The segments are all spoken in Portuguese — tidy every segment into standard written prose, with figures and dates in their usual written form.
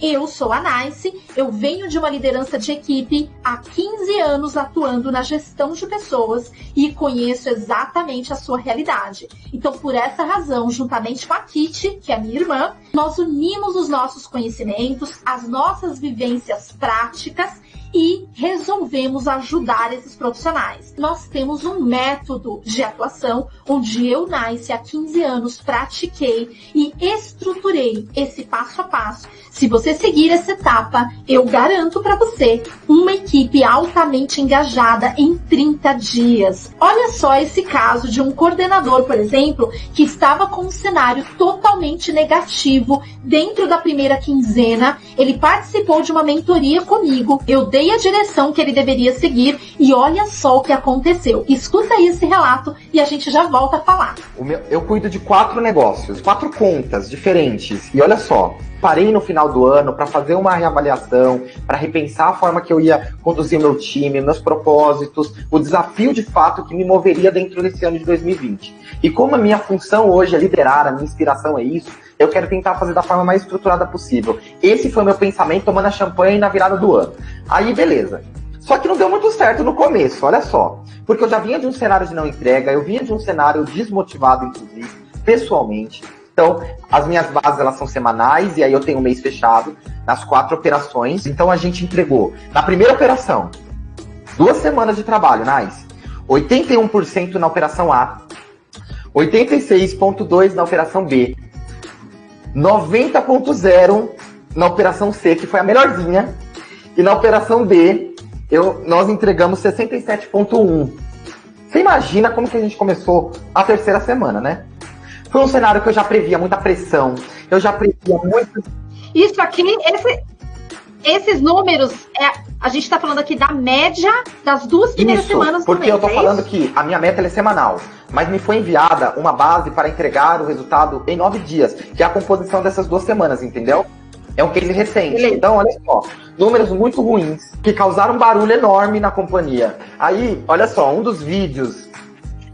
Eu sou a Nice, eu venho de uma liderança de equipe há 15 anos atuando na gestão de pessoas e conheço exatamente a sua realidade. Então, por essa razão, juntamente com a Kitty, que é minha irmã, nós unimos os nossos conhecimentos, as nossas vivências práticas e resolvemos ajudar esses profissionais. Nós temos um método de atuação onde eu, Nice, há 15 anos pratiquei e estruturei esse passo a passo. Se você seguir essa etapa, eu garanto para você uma equipe altamente engajada em 30 dias. Olha só esse caso de um coordenador, por exemplo, que estava com um cenário totalmente negativo dentro da primeira quinzena. Ele participou de uma mentoria comigo. Eu dei a direção que ele deveria seguir e olha só o que aconteceu. Escuta aí esse relato e a gente já volta a falar. Eu cuido de 4 negócios, 4 contas diferentes. E olha só, parei no final do ano para fazer uma reavaliação, para repensar a forma que eu ia conduzir o meu time, meus propósitos, o desafio de fato que me moveria dentro desse ano de 2020. E como a minha função hoje é liderar, a minha inspiração é isso, eu quero tentar fazer da forma mais estruturada possível. Esse foi o meu pensamento tomando a champanhe na virada do ano. Aí, beleza. Só que não deu muito certo no começo, olha só. Porque eu já vinha de um cenário de não entrega, eu vinha de um cenário desmotivado, inclusive, pessoalmente. Então, as minhas bases, elas são semanais, e aí eu tenho um mês fechado nas 4 operações. Então, a gente entregou, na primeira operação, 2 semanas de trabalho, Nice. 81% na operação A, 86,2% na operação B, 90,0% na operação C, que foi a melhorzinha, e na operação D, nós entregamos 67,1%. Você imagina como que a gente começou a terceira semana, né? Foi um cenário que eu já previa muita pressão, eu já previa muito... Isso aqui, esses números, a gente está falando aqui da média das 2 primeiras semanas do mês. Porque eu tô falando que a minha meta é semanal, mas me foi enviada uma base para entregar o resultado em 9 dias, que é a composição dessas 2 semanas, entendeu? É um case recente. Beleza. Então, olha só, números muito ruins, que causaram um barulho enorme na companhia. Aí, olha só, um dos vídeos,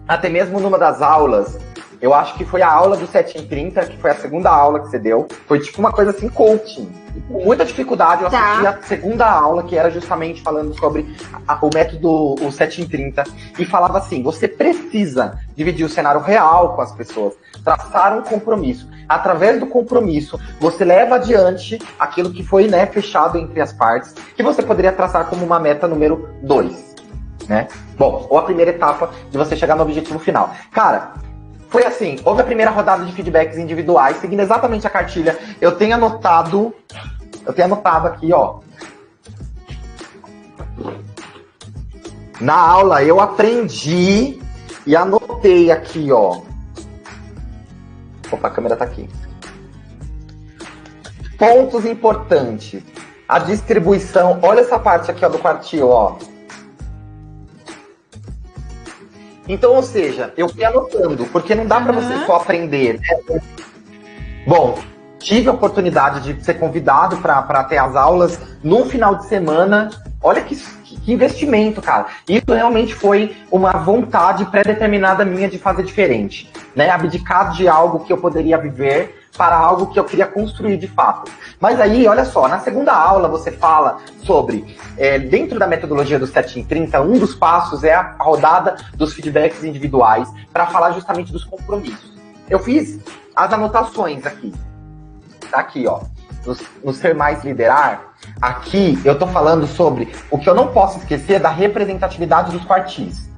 até mesmo numa das aulas, eu acho que foi a aula do 7 em 30, que foi a segunda aula que você deu. Foi tipo uma coisa assim, coaching. E com muita dificuldade eu assisti a segunda aula, que era justamente falando sobre o método o 7 em 30. E falava assim, você precisa dividir o cenário real com as pessoas. Traçar um compromisso. Através do compromisso, você leva adiante aquilo que foi, né, fechado entre as partes, que você poderia traçar como uma meta número 2. Né? Bom, ou a primeira etapa de você chegar no objetivo final. Cara... Foi assim, houve a primeira rodada de feedbacks individuais, seguindo exatamente a cartilha. Eu tenho anotado aqui, ó. Na aula eu aprendi e anotei aqui, ó. Opa, a câmera tá aqui. Pontos importantes. A distribuição, olha essa parte aqui, ó, do quartil, ó. Então, ou seja, eu fui anotando, porque não dá para você só aprender, né? Bom, tive a oportunidade de ser convidado para ter as aulas no final de semana. Olha que investimento, cara. Isso realmente foi uma vontade pré-determinada minha de fazer diferente, né? Abdicar de algo que eu poderia viver para algo que eu queria construir de fato. Mas aí, olha só, na segunda aula você fala sobre, dentro da metodologia do 7 em 30, um dos passos é a rodada dos feedbacks individuais para falar justamente dos compromissos. Eu fiz as anotações aqui. Tá aqui, ó. No Ser Mais Liderar, aqui eu tô falando sobre o que eu não posso esquecer da representatividade dos quartis.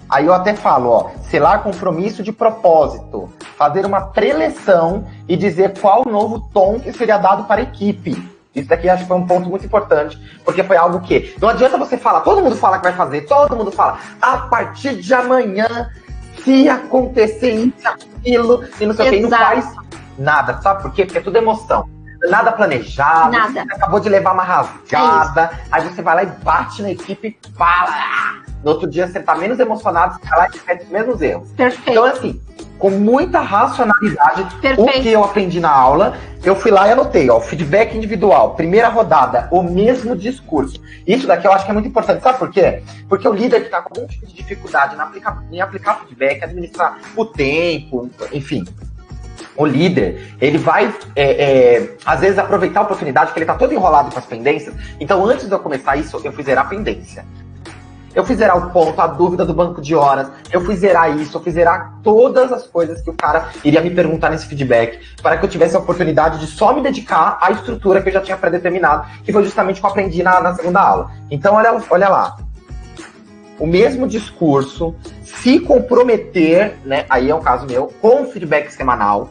Aí eu até falo, ó, selar compromisso de propósito, fazer uma preleção e dizer qual o novo tom que seria dado para a equipe. Isso daqui acho que foi um ponto muito importante, porque foi algo que não adianta você falar, todo mundo fala que vai fazer, todo mundo fala, a partir de amanhã, se acontecer isso, aquilo, e não sei o que, não faz nada, sabe por quê? Porque é tudo emoção. Nada planejado, você acabou de levar uma rasgada, aí você vai lá e bate na equipe e fala. No outro dia você tá menos emocionado, você vai lá e repete os mesmos erros. Perfeito. Então, assim, com muita racionalidade, o que eu aprendi na aula, eu fui lá e anotei, ó, feedback individual, primeira rodada, o mesmo discurso. Isso daqui eu acho que é muito importante, sabe por quê? Porque o líder que tá com algum tipo de dificuldade em aplicar feedback, administrar o tempo, enfim, O líder, ele vai, às vezes, aproveitar a oportunidade que ele tá todo enrolado com as pendências. Então, antes de eu começar isso, eu fui zerar a pendência. Eu fui zerar o ponto, a dúvida do banco de horas, eu fui zerar isso, eu fui zerar todas as coisas que o cara iria me perguntar nesse feedback, para que eu tivesse a oportunidade de só me dedicar à estrutura que eu já tinha pré-determinado, que foi justamente o que eu aprendi na segunda aula. Então, olha lá. O mesmo discurso, se comprometer, né, aí é um caso meu, com o feedback semanal,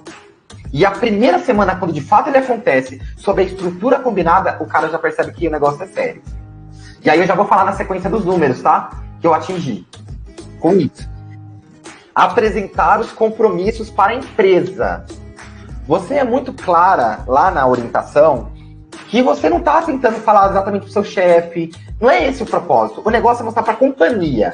e a primeira semana, quando de fato ele acontece, sobre a estrutura combinada, o cara já percebe que o negócio é sério. E aí eu já vou falar na sequência dos números, tá? Que eu atingi com isso. Apresentar os compromissos para a empresa. Você é muito clara lá na orientação que você não está tentando falar exatamente pro seu chefe. Não é esse o propósito. O negócio é mostrar para a companhia.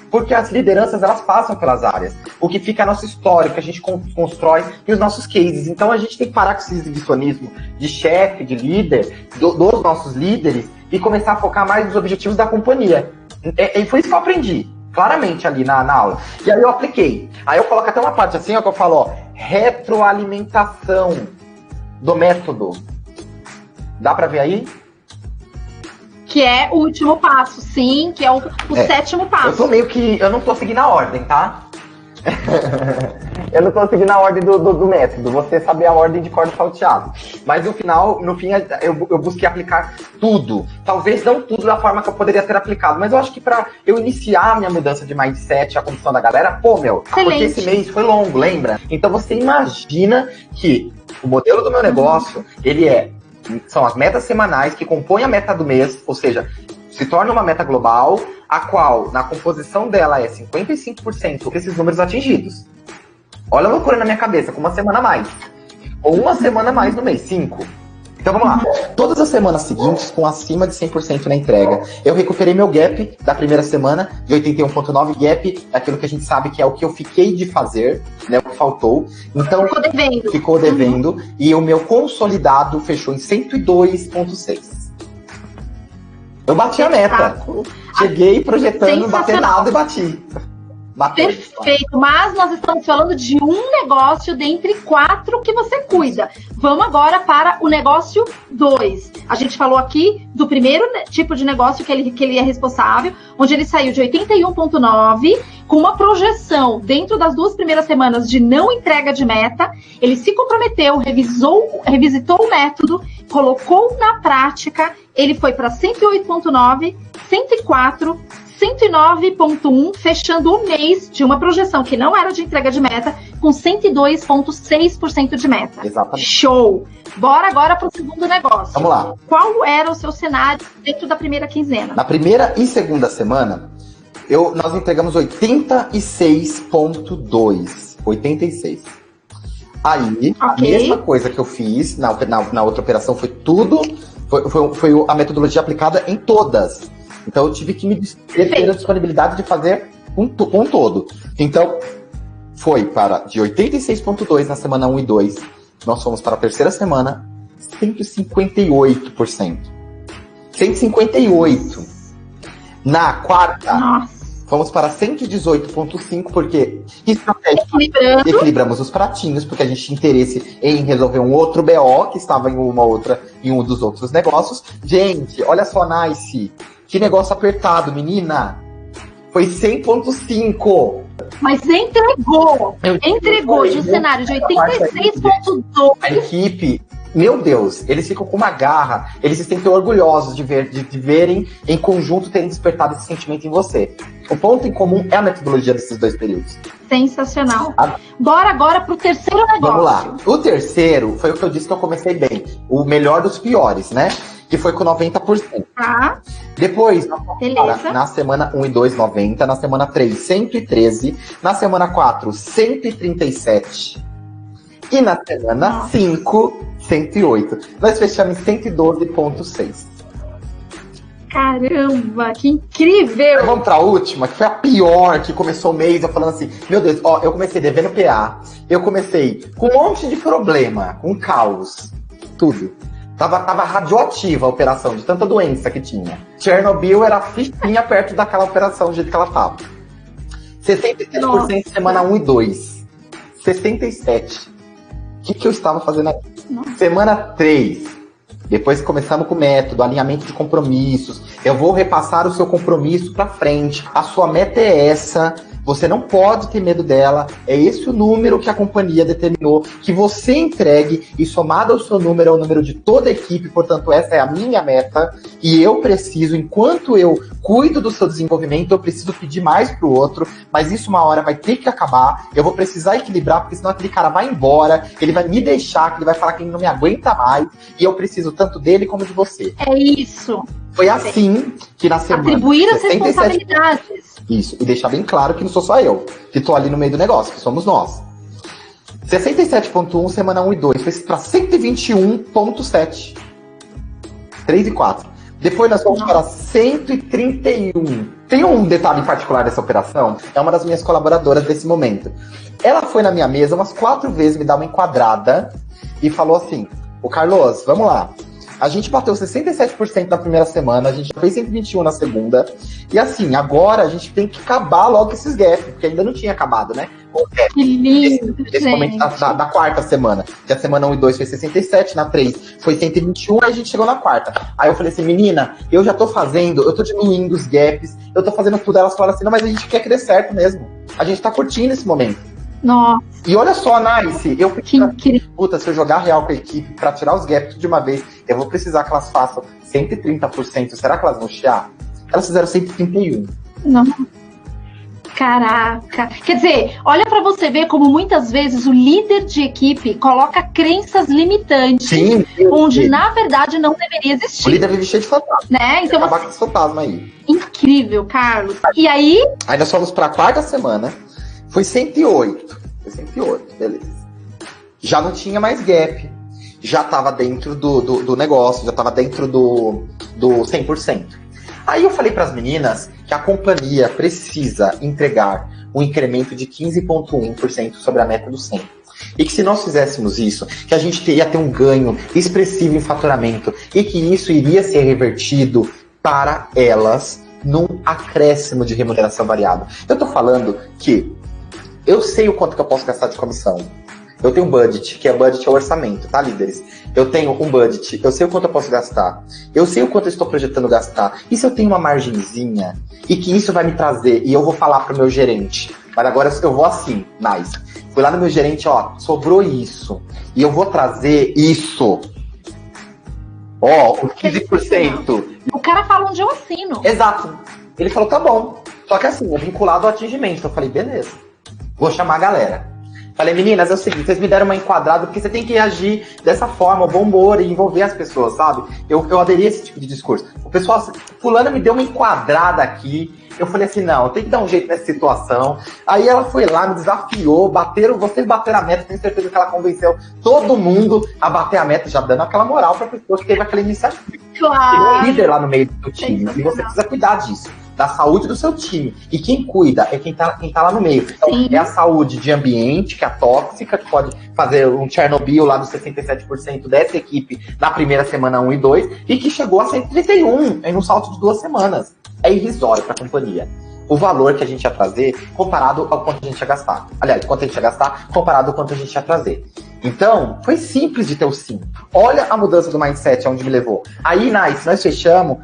Porque as lideranças, elas passam pelas áreas. O que fica é nosso histórico, que a gente constrói, e os nossos cases. Então a gente tem que parar com esse exibicionismo de chefe, de líder, dos nossos líderes, e começar a focar mais nos objetivos da companhia. E foi isso que eu aprendi, claramente, ali na aula. E aí eu apliquei. Aí eu coloco até uma parte assim, ó, que eu falo, ó, retroalimentação do método. Dá pra ver aí? Que é o último passo, sim, que é o sétimo passo. Eu tô meio que... Eu não tô seguindo a ordem, tá? Eu não tô seguindo a ordem do método. Você saber a ordem de corda salteado. Mas no fim, eu busquei aplicar tudo. Talvez não tudo da forma que eu poderia ter aplicado. Mas eu acho que pra eu iniciar a minha mudança de mindset, a condição da galera, porque esse mês foi longo, lembra? Então você imagina que o modelo do meu negócio, são as metas semanais que compõem a meta do mês, ou seja, se torna uma meta global, a qual, na composição dela, é 55% desses números atingidos. Olha a loucura na minha cabeça, com uma semana a mais. Ou uma semana a mais no mês, 5. Então vamos lá. Todas as semanas seguintes, com acima de 100% na entrega. Eu recuperei meu gap da primeira semana, de 81,9 gap, aquilo que a gente sabe que é o que eu fiquei de fazer, né, o que faltou. Então, ficou devendo. E o meu consolidado fechou em 102,6. Eu bati a meta. Cheguei projetando, bater nada e bati. Bateu. Perfeito, mas nós estamos falando de um negócio dentre 4 que você cuida. Vamos agora para o negócio 2. A gente falou aqui do primeiro tipo de negócio que ele é responsável, onde ele saiu de 81,9 com uma projeção dentro das 2 primeiras semanas de não entrega de meta. Ele se comprometeu, revisitou o método, colocou na prática, ele foi para 108,9, 104, 109,1, fechando o mês de uma projeção que não era de entrega de meta, com 102,6% de meta. Exatamente. Show! Bora agora para o segundo negócio. Vamos lá. Qual era o seu cenário dentro da primeira quinzena? Na primeira e segunda semana, nós entregamos 86,2. 86. Aí, a mesma coisa que eu fiz na outra operação foi tudo, foi a metodologia aplicada em todas. Então eu tive que me ter a disponibilidade de fazer um todo. Então, foi de 86,2 na semana 1 e 2. Nós fomos para a terceira semana, 158%. 158%. Na quarta, fomos para 118,5%, porque equilibramos os pratinhos, porque a gente tinha interesse em resolver um outro BO, que estava em um dos outros negócios. Gente, olha só, Nice. Que negócio apertado, menina. Foi 100,5. Mas entregou de um cenário de 86,2. A equipe, meu Deus, eles ficam com uma garra. Eles se sentem orgulhosos de verem em conjunto terem despertado esse sentimento em você. O ponto em comum é a metodologia desses 2 períodos. Sensacional. Bora agora pro terceiro negócio. Vamos lá. O terceiro foi o que eu disse que eu comecei bem. O melhor dos piores, né? Que foi com 90%. Tá. Depois, na semana 1 e 2, 90. Na semana 3, 113. Na semana 4, 137. E na semana 5, 108. Nós fechamos em 112,6. Caramba, que incrível! Vamos pra última, que foi a pior, que começou o mês, eu falando assim, meu Deus, ó, eu comecei devendo PA, eu comecei com um monte de problema, com caos, tudo. Tava radioativa a operação, de tanta doença que tinha. Chernobyl era fichinha perto daquela operação, do jeito que ela tava. 67% semana 1 e 2. 67%. que eu estava fazendo aqui? Nossa. Semana 3. Depois começamos com o método, alinhamento de compromissos. Eu vou repassar o seu compromisso para frente. A sua meta é essa. Você não pode ter medo dela. É esse o número que a companhia determinou que você entregue, e somado ao seu número, é o número de toda a equipe. Portanto, essa é a minha meta. E eu preciso, enquanto eu cuido do seu desenvolvimento, eu preciso pedir mais pro outro. Mas isso uma hora vai ter que acabar. Eu vou precisar equilibrar, porque senão aquele cara vai embora. Ele vai me deixar, que ele vai falar que ele não me aguenta mais. E eu preciso tanto dele como de você. É isso. Foi assim que na semana... Atribuir as responsabilidades. Isso, e deixar bem claro que não sou só eu, que tô ali no meio do negócio, que somos nós. 67.1, semana 1 e 2, foi para 121.7. 3 e 4. Depois nós vamos para 131. Tem um detalhe em particular dessa operação, é uma das minhas colaboradoras desse momento. Ela foi na minha mesa umas 4 vezes me dar uma enquadrada e falou assim: ô Carlos, vamos lá. A gente bateu 67% na primeira semana, a gente já fez 121 na segunda. E assim, agora a gente tem que acabar logo esses gaps, porque ainda não tinha acabado, né? Que lindo, esse momento da quarta semana. Que a semana 1 e 2 foi 67, na 3 foi 121, aí a gente chegou na quarta. Aí eu falei assim, menina, eu já tô fazendo, eu tô diminuindo os gaps, eu tô fazendo tudo. Elas falaram assim, não, mas a gente quer que dê certo mesmo. A gente tá curtindo esse momento. Nossa. E olha só, Nice, eu preciso... Que... Puta, se eu jogar real com a equipe pra tirar os gaps de uma vez, eu vou precisar que elas façam 130%. Será que elas vão chiar? Elas fizeram 131. Não. Caraca. Quer dizer, olha pra você ver como muitas vezes o líder de equipe coloca crenças limitantes. Sim, onde, na verdade, não deveria existir. O líder vive cheio de fantasma. Né? Então, acabar com esse fantasma aí. Incrível, Carlos. E aí? Aí nós fomos pra quarta semana. Foi 108. Foi 108, beleza. Já não tinha mais gap. Já tava dentro do negócio, já tava dentro do 100%. Aí eu falei pras meninas que a companhia precisa entregar um incremento de 15,1% sobre a meta do 100. E que se nós fizéssemos isso, que a gente ia ter um ganho expressivo em faturamento e que isso iria ser revertido para elas num acréscimo de remuneração variável. Eu tô falando que eu sei o quanto que eu posso gastar de comissão. Eu tenho um budget, que é budget é o orçamento, tá, líderes? Eu tenho um budget, eu sei o quanto eu posso gastar. Eu sei o quanto eu estou projetando gastar. E se eu tenho uma margenzinha, e que isso vai me trazer, e eu vou falar pro meu gerente, mas agora eu vou assim, nice. Fui lá no meu gerente, ó, sobrou isso, e eu vou trazer isso. Ó, os 15%. O cara fala onde eu assino. Exato. Ele falou, tá bom. Só que assim, é vinculado ao atingimento. Eu falei, beleza. Vou chamar a galera. Falei, meninas, é o seguinte, vocês me deram uma enquadrada porque você tem que agir dessa forma, bom humor e envolver as pessoas, sabe? Eu aderi a esse tipo de discurso. O pessoal, fulana me deu uma enquadrada aqui. Eu falei assim, não, tem que dar um jeito nessa situação. Aí ela foi lá, me desafiou, vocês bateram a meta, tenho certeza que ela convenceu todo mundo a bater a meta, já dando aquela moral pra pessoa que teve aquela iniciativa. Claro. Tem um líder lá no meio do time, e você precisa cuidar disso. Da saúde do seu time. E quem cuida é quem tá lá no meio. Então, é a saúde de ambiente, que é tóxica, que pode fazer um Chernobyl lá dos 67% dessa equipe na primeira semana 1 e 2, e que chegou a 131 em um salto de 2 semanas. É irrisório para a companhia. O valor que a gente ia trazer comparado ao quanto a gente ia gastar. Aliás, quanto a gente ia gastar comparado ao quanto a gente ia trazer. Então, foi simples de ter o sim. Olha a mudança do mindset aonde me levou. Aí, Nice, nós fechamos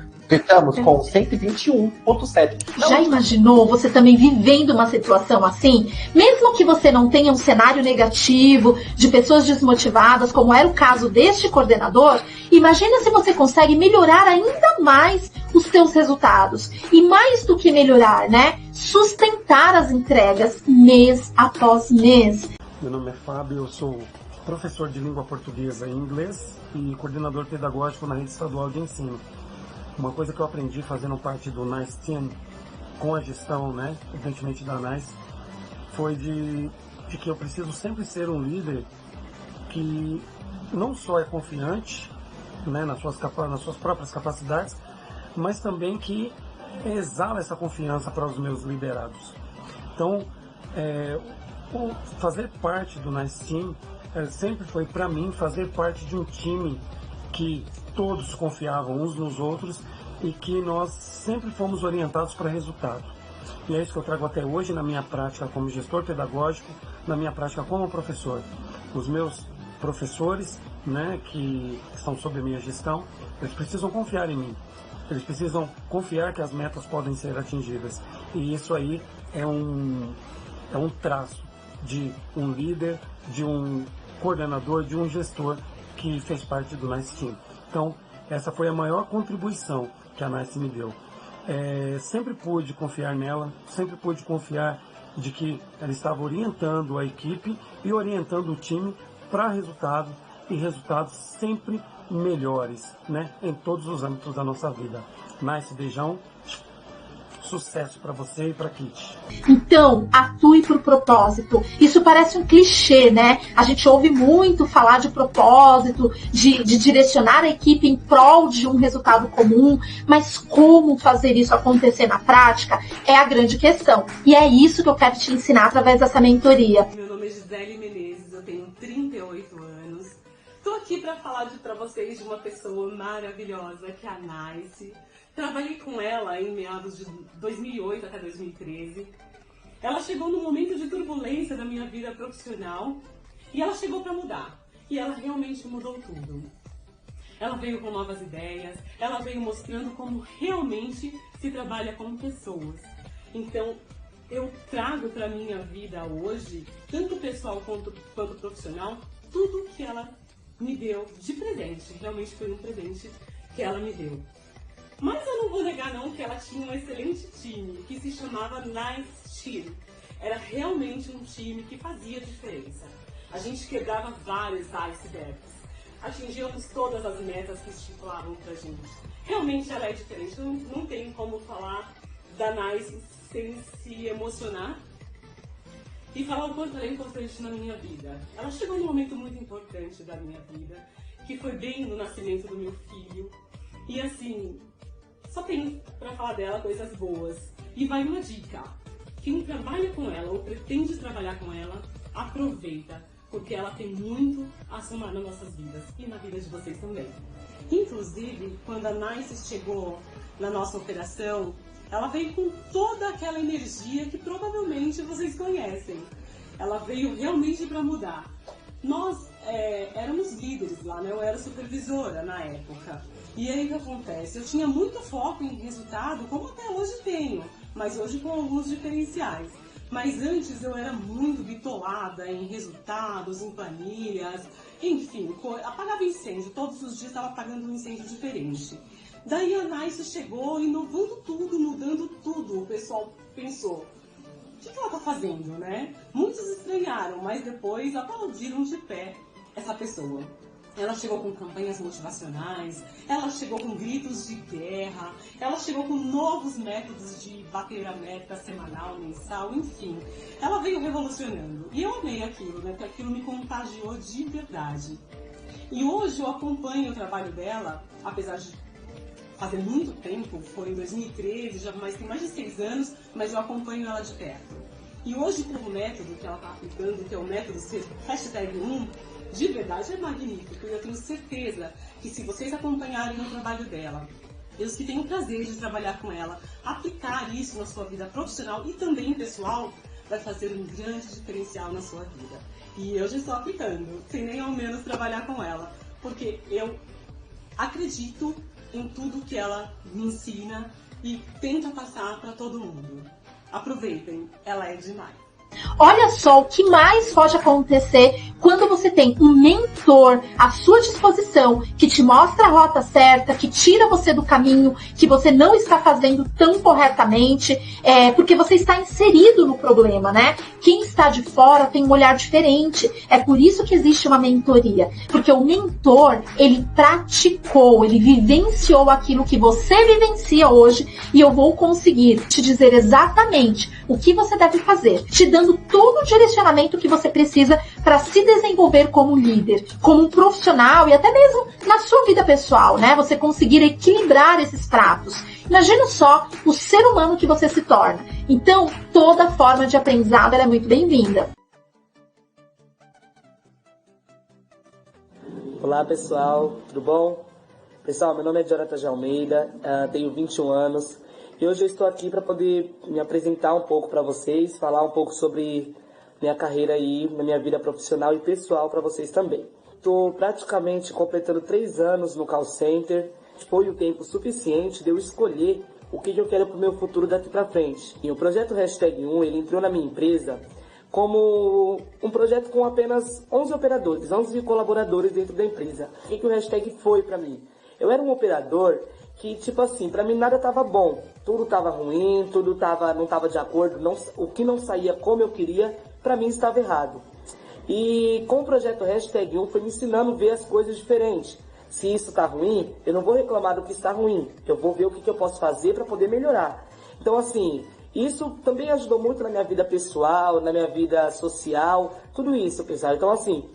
com 121,7. Já imaginou você também vivendo uma situação assim? Mesmo que você não tenha um cenário negativo de pessoas desmotivadas, como era o caso deste coordenador, imagina se você consegue melhorar ainda mais os seus resultados. E mais do que melhorar, né? Sustentar as entregas mês após mês. Meu nome é Fábio, eu sou professor de língua portuguesa e inglês e coordenador pedagógico na rede estadual de ensino. Uma coisa que eu aprendi fazendo parte do NICE Team, com a gestão, né, evidentemente da NICE, foi de que eu preciso sempre ser um líder que não só é confiante, né, nas suas próprias capacidades, mas também que exala essa confiança para os meus liderados. Então, fazer parte do NICE Team sempre foi para mim fazer parte de um time que todos confiavam uns nos outros e que nós sempre fomos orientados para resultado. E é isso que eu trago até hoje na minha prática como gestor pedagógico, na minha prática como professor. Os meus professores, né, que estão sob a minha gestão, eles precisam confiar em mim. Eles precisam confiar que as metas podem ser atingidas. E isso aí é um traço de um líder, de um coordenador, de um gestor que fez parte do Nice Team. Então, essa foi a maior contribuição que a Nice me deu. Sempre pude confiar nela, sempre pude confiar de que ela estava orientando a equipe e orientando o time para resultados, e resultados sempre melhores, né, em todos os âmbitos da nossa vida. Nice, beijão, sucesso para você e para Kit. Então, atue por propósito. Isso parece um clichê, né? A gente ouve muito falar de propósito, de direcionar a equipe em prol de um resultado comum, mas como fazer isso acontecer na prática é a grande questão. E é isso que eu quero te ensinar através dessa mentoria. Meu nome é Gisele Menezes, eu tenho 38 anos. Estou aqui para falar para vocês de uma pessoa maravilhosa, que é a Nice. Trabalhei com ela em meados de 2008 até 2013. Ela chegou num momento de turbulência da minha vida profissional e ela chegou para mudar. E ela realmente mudou tudo. Ela veio com novas ideias, ela veio mostrando como realmente se trabalha com pessoas. Então, eu trago para minha vida hoje, tanto pessoal quanto profissional, tudo que ela me deu de presente. Realmente foi um presente que ela me deu. Mas eu não vou negar não que ela tinha um excelente time, que se chamava Nice Team. Era realmente um time que fazia diferença. A gente quebrava vários icebergs. Atingíamos todas as metas que estipulavam pra gente. Realmente ela é diferente, não tem como falar da Nice sem se emocionar e falar o quanto ela é importante na minha vida. Ela chegou num momento muito importante da minha vida, que foi bem no nascimento do meu filho. E assim, só tenho pra falar dela coisas boas. E vai uma dica. Quem trabalha com ela ou pretende trabalhar com ela, aproveita. Porque ela tem muito a somar nas nossas vidas e na vida de vocês também. Inclusive, quando a Nice chegou na nossa operação, ela veio com toda aquela energia que provavelmente vocês conhecem. Ela veio realmente para mudar. Nós éramos líderes lá, né? Eu era supervisora na época. E aí o que acontece? Eu tinha muito foco em resultado, como até hoje tenho, mas hoje com alguns diferenciais. Mas antes eu era muito bitolada em resultados, em planilhas, enfim, apagava incêndio. Todos os dias estava apagando um incêndio diferente. Daí a Nice chegou, inovando tudo, mudando tudo. O pessoal pensou, o que ela está fazendo, né? Muitos estranharam, mas depois aplaudiram de pé essa pessoa. Ela chegou com campanhas motivacionais, ela chegou com gritos de guerra, ela chegou com novos métodos de bater a meta semanal, mensal, enfim. Ela veio revolucionando. E eu amei aquilo, né? Porque aquilo me contagiou de verdade. E hoje eu acompanho o trabalho dela, apesar de fazer muito tempo, foi em 2013, tem mais de 6 anos, mas eu acompanho ela de perto. E hoje com o método que ela está aplicando, que é o método #1, de verdade é magnífico. E eu tenho certeza que se vocês acompanharem o trabalho dela, e os que têm o prazer de trabalhar com ela, aplicar isso na sua vida profissional e também pessoal, vai fazer um grande diferencial na sua vida. E eu já estou aplicando, sem nem ao menos trabalhar com ela, porque eu acredito em tudo que ela me ensina e tenta passar para todo mundo. Aproveitem, ela é demais. Olha só o que mais pode acontecer quando você tem um mentor à sua disposição, que te mostra a rota certa, que tira você do caminho que você não está fazendo tão corretamente, porque você está inserido no problema, né? Quem está de fora tem um olhar diferente. É por isso que existe uma mentoria, porque o mentor, ele praticou, ele vivenciou aquilo que você vivencia hoje, e eu vou conseguir te dizer exatamente o que você deve fazer, te dando todo o direcionamento que você precisa para se desenvolver como líder, como um profissional e até mesmo na sua vida pessoal, né? Você conseguir equilibrar esses pratos. Imagina só o ser humano que você se torna. Então, toda forma de aprendizado ela é muito bem-vinda. Olá pessoal, tudo bom? Pessoal, meu nome é Jonathan de Almeida, tenho 21 anos. E hoje eu estou aqui para poder me apresentar um pouco para vocês, falar um pouco sobre minha carreira aí, minha vida profissional e pessoal para vocês também. estou praticamente completando 3 anos no call center. Foi o tempo suficiente de eu escolher o que eu quero para o meu futuro daqui para frente. E o projeto #1, ele entrou na minha empresa como um projeto com apenas 11 operadores, 11 colaboradores dentro da empresa. O que o hashtag foi para mim? Eu era um operador que, tipo assim, para mim nada estava bom. Tudo estava ruim, não estava de acordo, o que não saía como eu queria, para mim estava errado. E com o projeto #1 foi me ensinando a ver as coisas diferentes. Se isso está ruim, eu não vou reclamar do que está ruim. Eu vou ver o que eu posso fazer para poder melhorar. Então, assim, isso também ajudou muito na minha vida pessoal, na minha vida social, tudo isso, pessoal. Então, assim,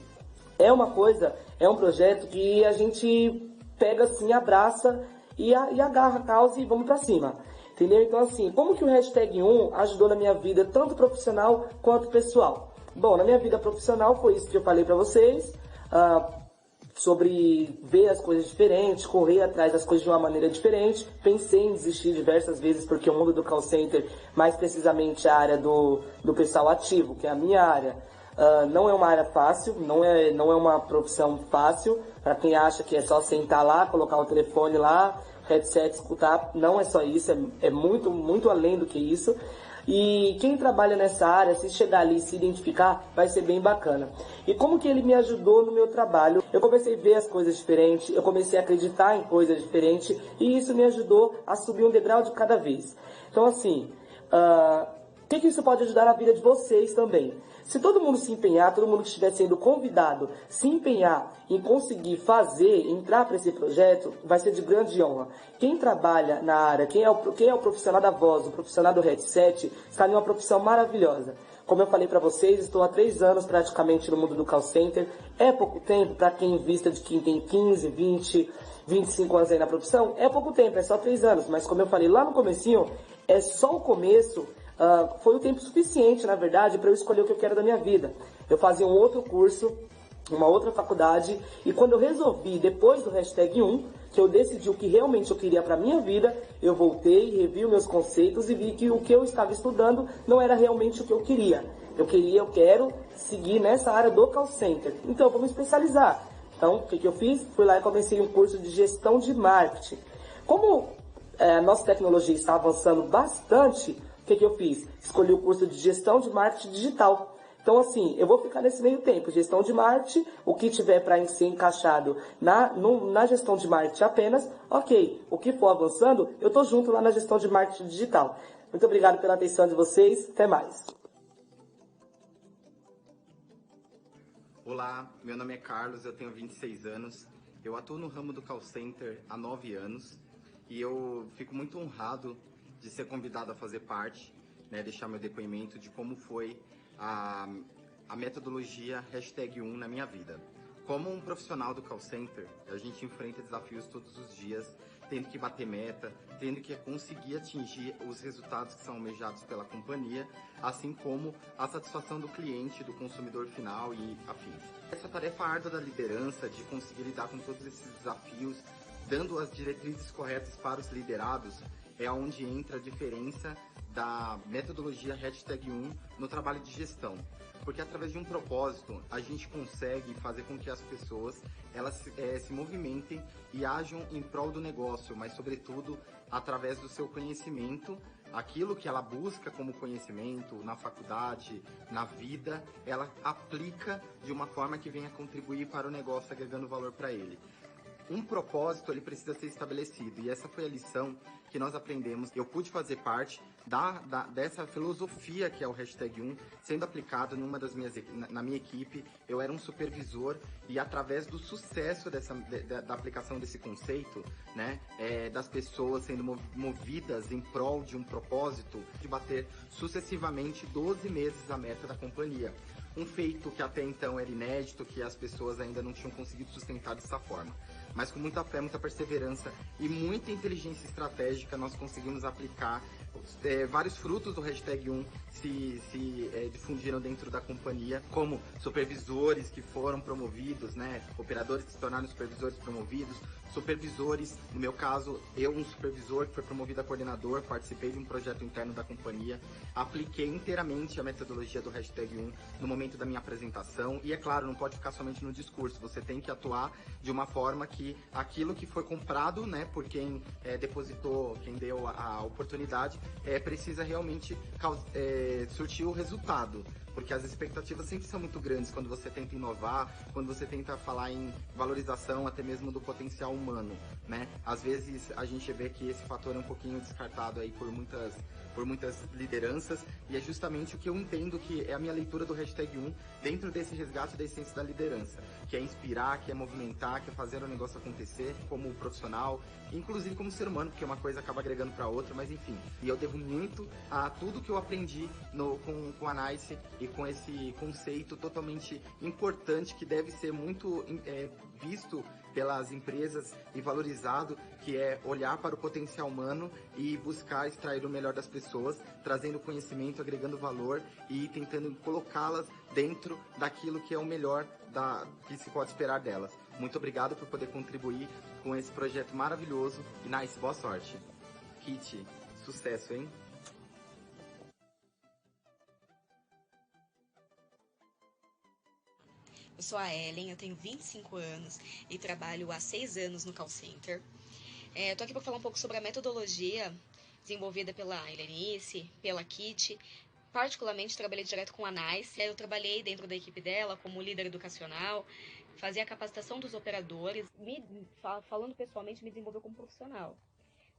é um projeto que a gente pega assim, abraça e agarra a causa e vamos para cima. Entendeu? Então, assim, como que o #1 ajudou na minha vida, tanto profissional quanto pessoal? Bom, na minha vida profissional foi isso que eu falei para vocês, sobre ver as coisas diferentes, correr atrás das coisas de uma maneira diferente. Pensei em desistir diversas vezes, porque o mundo do call center, mais precisamente a área do pessoal ativo, que é a minha área, não é uma área fácil, não é uma profissão fácil, para quem acha que é só sentar lá, colocar o telefone lá, headset, escutar. Não é só isso, é muito, muito além do que isso. E quem trabalha nessa área, se chegar ali e se identificar, vai ser bem bacana. E como que ele me ajudou no meu trabalho? Eu comecei a ver as coisas diferentes, eu comecei a acreditar em coisas diferentes, e isso me ajudou a subir um degrau de cada vez. Então, assim, o que isso pode ajudar na vida de vocês também? Se todo mundo se empenhar, todo mundo que estiver sendo convidado, se empenhar em conseguir entrar para esse projeto, vai ser de grande honra. Quem trabalha na área, quem é o profissional da voz, o profissional do headset, está em uma profissão maravilhosa. Como eu falei para vocês, estou há 3 anos praticamente no mundo do call center. É pouco tempo para quem vista de quem tem 15, 20, 25 anos aí na profissão. É pouco tempo, é só 3 anos. Mas como eu falei lá no comecinho, é só o começo. Foi o tempo suficiente, na verdade, para eu escolher o que eu quero da minha vida. Eu fazia um outro curso, uma outra faculdade, e quando eu resolvi, depois do #1, que eu decidi o que realmente eu queria para minha vida, eu voltei, revi os meus conceitos e vi que o que eu estava estudando não era realmente o que eu queria. Eu quero seguir nessa área do call center. Então, eu vou me especializar. Então, o que eu fiz? Fui lá e comecei um curso de gestão de marketing. Como a nossa tecnologia está avançando bastante, o que eu fiz? Escolhi o curso de gestão de marketing digital. Então, assim, eu vou ficar nesse meio tempo. Gestão de marketing, o que tiver para ser encaixado na gestão de marketing apenas, ok. O que for avançando, eu estou junto lá na gestão de marketing digital. Muito obrigado pela atenção de vocês. Até mais. Olá, meu nome é Carlos, eu tenho 26 anos. Eu atuo no ramo do call center há 9 anos e eu fico muito honrado de ser convidado a fazer parte, né, deixar meu depoimento de como foi a metodologia #1 na minha vida. Como um profissional do call center, a gente enfrenta desafios todos os dias, tendo que bater meta, tendo que conseguir atingir os resultados que são almejados pela companhia, assim como a satisfação do cliente, do consumidor final e afins. Essa tarefa árdua da liderança, de conseguir lidar com todos esses desafios, dando as diretrizes corretas para os liderados, é onde entra a diferença da metodologia #1 no trabalho de gestão. Porque através de um propósito, a gente consegue fazer com que as pessoas elas se movimentem e ajam em prol do negócio, mas sobretudo através do seu conhecimento, aquilo que ela busca como conhecimento na faculdade, na vida, ela aplica de uma forma que venha contribuir para o negócio, agregando valor para ele. Um propósito, ele precisa ser estabelecido, e essa foi a lição que nós aprendemos. Eu pude fazer parte dessa filosofia que é o #1, sendo aplicado na minha equipe. Eu era um supervisor, e através do sucesso da aplicação desse conceito, né, das pessoas sendo movidas em prol de um propósito, de bater sucessivamente 12 meses a meta da companhia. Um feito que até então era inédito, que as pessoas ainda não tinham conseguido sustentar dessa forma. mas com muita fé, muita perseverança e muita inteligência estratégica, nós conseguimos aplicar vários frutos do hashtag 1 se difundiram dentro da companhia, como supervisores que foram promovidos, né? Operadores que se tornaram supervisores promovidos, supervisores, no meu caso, um supervisor que foi promovido a coordenador, participei de um projeto interno da companhia, apliquei inteiramente a metodologia do hashtag 1 no momento da minha apresentação, e é claro, não pode ficar somente no discurso, você tem que atuar de uma forma que aquilo que foi comprado, né, por quem depositou, quem deu a oportunidade, precisa realmente surtir o resultado. Porque as expectativas sempre são muito grandes quando você tenta inovar, quando você tenta falar em valorização até mesmo do potencial humano, né? Às vezes a gente vê que esse fator é um pouquinho descartado aí por muitas lideranças, e é justamente o que eu entendo que é a minha leitura do hashtag 1 dentro desse resgate da essência da liderança, que é inspirar, que é movimentar, que é fazer o negócio acontecer como profissional, inclusive como ser humano, porque uma coisa acaba agregando para outra, mas enfim. E eu devo muito a tudo que eu aprendi com a NICE e com esse conceito totalmente importante que deve ser muito visto pelas empresas e valorizado, que é olhar para o potencial humano e buscar extrair o melhor das pessoas, trazendo conhecimento, agregando valor e tentando colocá-las dentro daquilo que é o melhor que se pode esperar delas. Muito obrigado por poder contribuir com esse projeto maravilhoso e Nice, boa sorte. Kit, sucesso, hein? Eu sou a Ellen, eu tenho 25 anos e trabalho há 6 anos no call center. Eu tô aqui para falar um pouco sobre a metodologia desenvolvida pela Helenice, pela Kit. Particularmente, trabalhei direto com a NICE. Eu trabalhei dentro da equipe dela como líder educacional, fazia a capacitação dos operadores. Falando pessoalmente, me desenvolveu como profissional.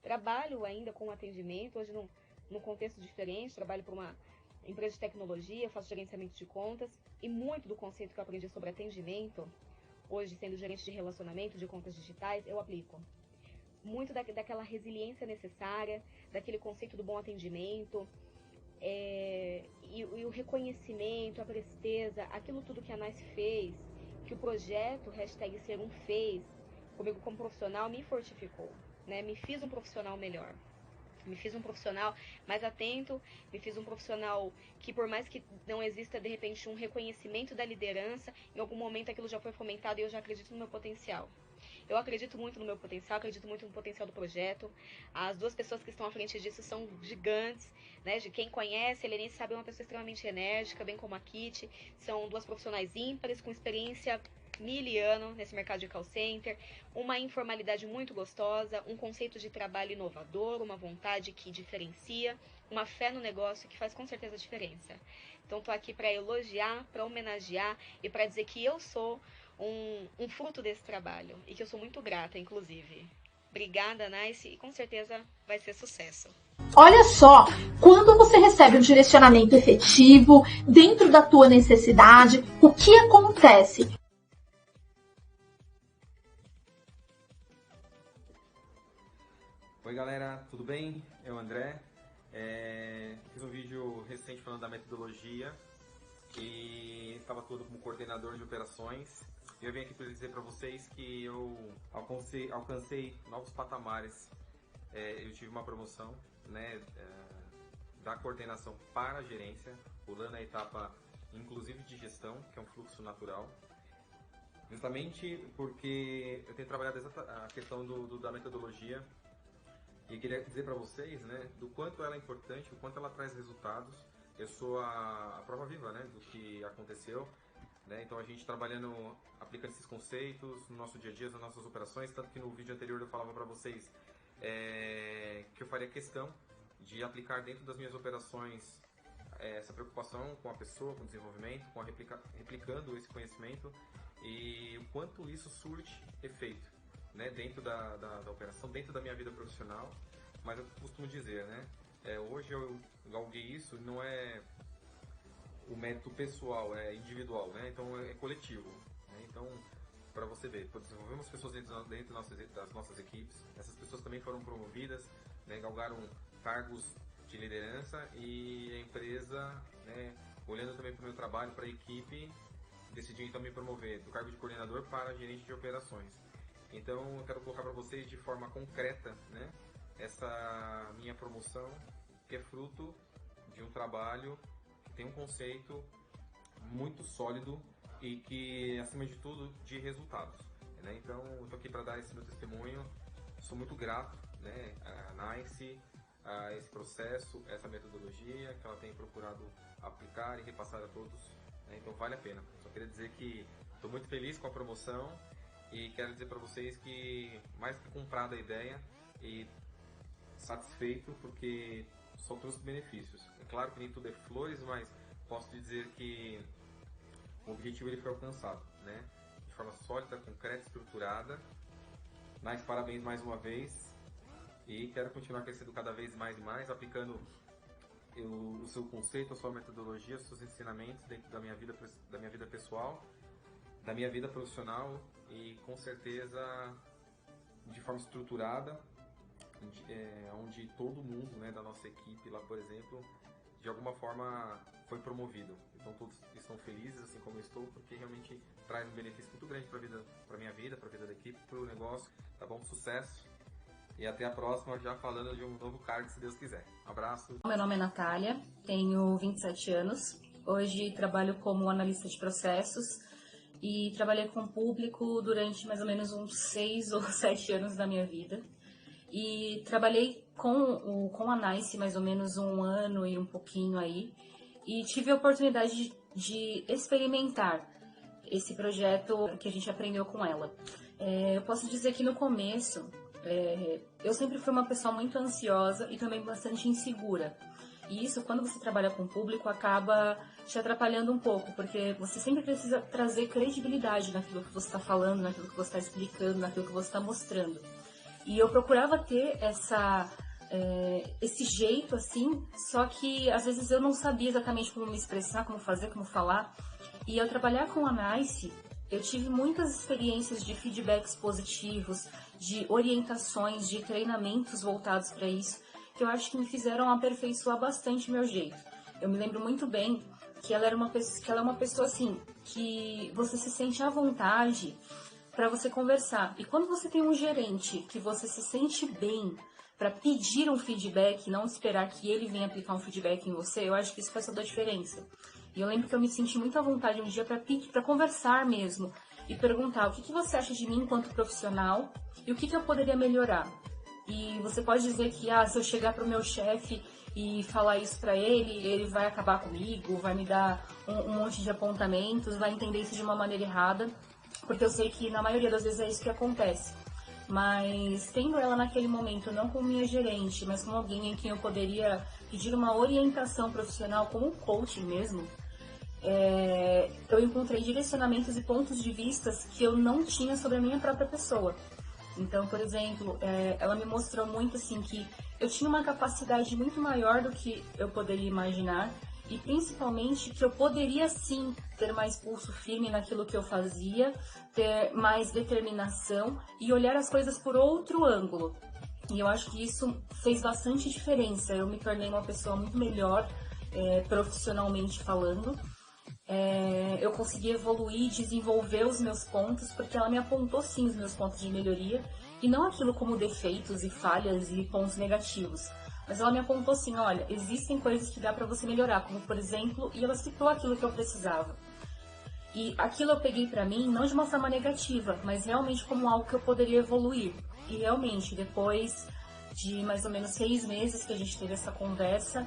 Trabalho ainda com atendimento, hoje num contexto diferente, trabalho para uma empresa de tecnologia, faço gerenciamento de contas, e muito do conceito que eu aprendi sobre atendimento, hoje sendo gerente de relacionamento, de contas digitais, eu aplico. Muito daquela resiliência necessária, daquele conceito do bom atendimento, e o reconhecimento, a presteza, aquilo tudo que a NICE fez, que o projeto hashtag Ser Um fez, comigo como profissional, me fortificou, né? Me fiz um profissional melhor. Me fiz um profissional mais atento, me fiz um profissional que, por mais que não exista, de repente, um reconhecimento da liderança, em algum momento aquilo já foi fomentado e eu já acredito no meu potencial. Eu acredito muito no meu potencial, acredito muito no potencial do projeto. As duas pessoas que estão à frente disso são gigantes, né? De quem conhece, a Helenice sabe, é uma pessoa extremamente enérgica, bem como a Kit. São duas profissionais ímpares, com experiência miliano nesse mercado de call center, uma informalidade muito gostosa, um conceito de trabalho inovador, uma vontade que diferencia, uma fé no negócio que faz com certeza a diferença. Então tô aqui para elogiar, para homenagear e para dizer que eu sou um fruto desse trabalho e que eu sou muito grata, inclusive. Obrigada, Nice, e com certeza vai ser sucesso. Olha só, quando você recebe um direcionamento efetivo dentro da tua necessidade, o que acontece? Oi galera, tudo bem? Eu o André. Fiz um vídeo recente falando da metodologia e estava todo como coordenador de operações. E eu vim aqui para dizer para vocês que eu alcancei novos patamares. Eu tive uma promoção, né, da coordenação para a gerência, pulando a etapa inclusive de gestão, que é um fluxo natural. Justamente porque eu tenho trabalhado a questão da metodologia. E queria dizer para vocês, né, do quanto ela é importante, do quanto ela traz resultados. Eu sou a prova viva, né, do que aconteceu, né? Então a gente trabalhando, aplicando esses conceitos no nosso dia a dia, nas nossas operações, tanto que no vídeo anterior eu falava para vocês que eu faria questão de aplicar dentro das minhas operações essa preocupação com a pessoa, com o desenvolvimento, com replicando esse conhecimento e o quanto isso surte efeito, né, dentro da operação, dentro da minha vida profissional. Mas eu costumo dizer, né, hoje eu galguei isso, não é o mérito pessoal, é individual, né, então é coletivo, né? Então, para você ver, desenvolvemos pessoas dentro das nossas equipes, essas pessoas também foram promovidas, né, galgaram cargos de liderança e a empresa, né, olhando também para o meu trabalho, para a equipe, decidiu então me promover do cargo de coordenador para gerente de operações. Então eu quero colocar para vocês de forma concreta, né, essa minha promoção, que é fruto de um trabalho que tem um conceito muito sólido e que, acima de tudo, de resultados, né? Então eu estou aqui para dar esse meu testemunho. Sou muito grato, né, à NICE, a esse processo, essa metodologia que ela tem procurado aplicar e repassar a todos, né? Então vale a pena. Só queria dizer que estou muito feliz com a promoção e quero dizer para vocês que mais que comprado a ideia e satisfeito, porque só trouxe benefícios. É claro que nem tudo é flores, mas posso dizer que o objetivo ele foi alcançado, né? De forma sólida, concreta, estruturada. Mas parabéns mais uma vez e quero continuar crescendo cada vez mais e mais, aplicando o seu conceito, a sua metodologia, os seus ensinamentos dentro da minha vida pessoal, da minha vida profissional e com certeza de forma estruturada, onde todo mundo, né, da nossa equipe lá, por exemplo, de alguma forma foi promovido. Então todos estão felizes, assim como eu estou, porque realmente traz um benefício muito grande para minha vida, para a vida da equipe, para o negócio. Tá bom? Sucesso! E até a próxima, já falando de um novo cargo, se Deus quiser. Um abraço! Meu nome é Natália, tenho 27 anos. Hoje trabalho como analista de processos e trabalhei com o público durante mais ou menos uns 6 ou 7 anos da minha vida. E trabalhei com a NICE mais ou menos 1 ano e um pouquinho aí. E tive a oportunidade de experimentar esse projeto que a gente aprendeu com ela. Eu posso dizer que no começo, eu sempre fui uma pessoa muito ansiosa e também bastante insegura. E isso, quando você trabalha com o público, acaba te atrapalhando um pouco, porque você sempre precisa trazer credibilidade naquilo que você está falando, naquilo que você está explicando, naquilo que você está mostrando. E eu procurava ter esse jeito, assim, só que às vezes eu não sabia exatamente como me expressar, como fazer, como falar. E ao trabalhar com a NICE, eu tive muitas experiências de feedbacks positivos, de orientações, de treinamentos voltados para isso, que eu acho que me fizeram aperfeiçoar bastante meu jeito. Eu me lembro muito bem que ela é uma pessoa assim, que você se sente à vontade para você conversar. E quando você tem um gerente que você se sente bem para pedir um feedback, não esperar que ele venha aplicar um feedback em você, eu acho que isso faz toda a diferença. E eu lembro que eu me senti muito à vontade um dia para conversar mesmo e perguntar o que você acha de mim enquanto profissional e o que eu poderia melhorar. E você pode dizer que se eu chegar para o meu chefe e falar isso para ele vai acabar comigo, vai me dar um monte de apontamentos, vai entender isso de uma maneira errada, porque eu sei que na maioria das vezes é isso que acontece. Mas tendo ela naquele momento, não como minha gerente, mas como alguém em quem eu poderia pedir uma orientação profissional, como um coaching mesmo, eu encontrei direcionamentos e pontos de vista que eu não tinha sobre a minha própria pessoa. Então, por exemplo, ela me mostrou muito assim que eu tinha uma capacidade muito maior do que eu poderia imaginar e principalmente que eu poderia sim ter mais pulso firme naquilo que eu fazia, ter mais determinação e olhar as coisas por outro ângulo. E eu acho que isso fez bastante diferença. Eu me tornei uma pessoa muito melhor profissionalmente falando. Eu consegui evoluir e desenvolver os meus pontos, porque ela me apontou sim os meus pontos de melhoria, e não aquilo como defeitos e falhas e pontos negativos. Mas ela me apontou assim, olha, existem coisas que dá pra você melhorar, como por exemplo, e ela citou aquilo que eu precisava. E aquilo eu peguei pra mim, não de uma forma negativa, mas realmente como algo que eu poderia evoluir. E realmente, depois de mais ou menos 6 meses que a gente teve essa conversa,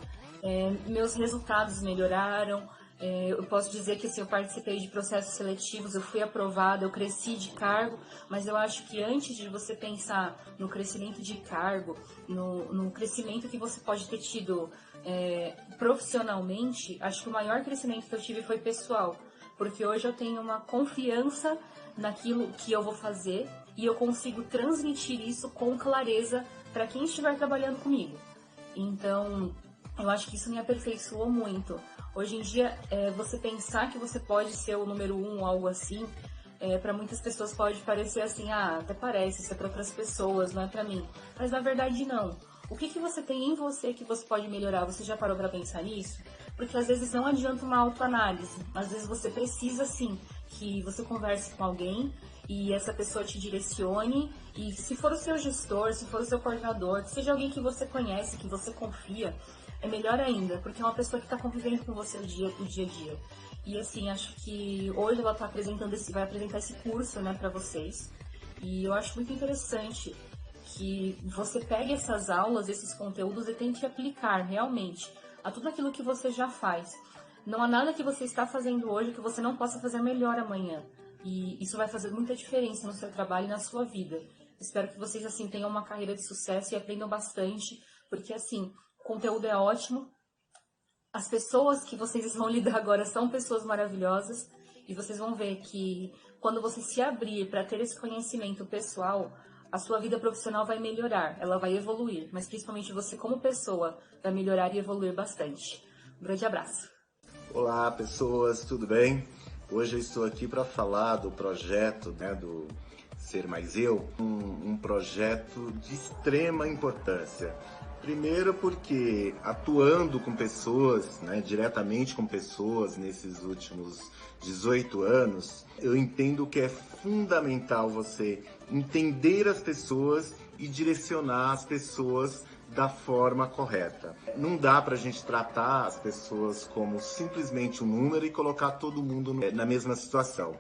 meus resultados melhoraram. Eu posso dizer que assim, eu participei de processos seletivos, eu fui aprovada, eu cresci de cargo, mas eu acho que antes de você pensar no crescimento de cargo, no crescimento que você pode ter tido profissionalmente, acho que o maior crescimento que eu tive foi pessoal, porque hoje eu tenho uma confiança naquilo que eu vou fazer e eu consigo transmitir isso com clareza para quem estiver trabalhando comigo. Então, eu acho que isso me aperfeiçoou muito. Hoje em dia, você pensar que você pode ser o número 1 ou algo assim, para muitas pessoas pode parecer assim, até parece, isso é para outras pessoas, não é para mim. Mas na verdade não. O que você tem em você que você pode melhorar? Você já parou para pensar nisso? Porque às vezes não adianta uma autoanálise. Às vezes você precisa sim que você converse com alguém e essa pessoa te direcione, e se for o seu gestor, se for o seu coordenador, que seja alguém que você conhece, que você confia, é melhor ainda, porque é uma pessoa que está convivendo com você o dia a dia. E assim, acho que hoje ela vai apresentar esse curso, né, para vocês. E eu acho muito interessante que você pegue essas aulas, esses conteúdos e tente aplicar realmente a tudo aquilo que você já faz. Não há nada que você está fazendo hoje que você não possa fazer melhor amanhã. E isso vai fazer muita diferença no seu trabalho e na sua vida. Espero que vocês, assim, tenham uma carreira de sucesso e aprendam bastante, porque, assim, o conteúdo é ótimo. As pessoas que vocês vão lidar agora são pessoas maravilhosas. E vocês vão ver que quando você se abrir para ter esse conhecimento pessoal, a sua vida profissional vai melhorar, ela vai evoluir. Mas principalmente você como pessoa vai melhorar e evoluir bastante. Um grande abraço. Olá pessoas, tudo bem? Hoje eu estou aqui para falar do projeto, né, do Ser Mais Eu, um projeto de extrema importância. Primeiro porque atuando com pessoas, né, diretamente com pessoas nesses últimos 18 anos, eu entendo que é fundamental você entender as pessoas e direcionar as pessoas da forma correta. Não dá para a gente tratar as pessoas como simplesmente um número e colocar todo mundo na mesma situação.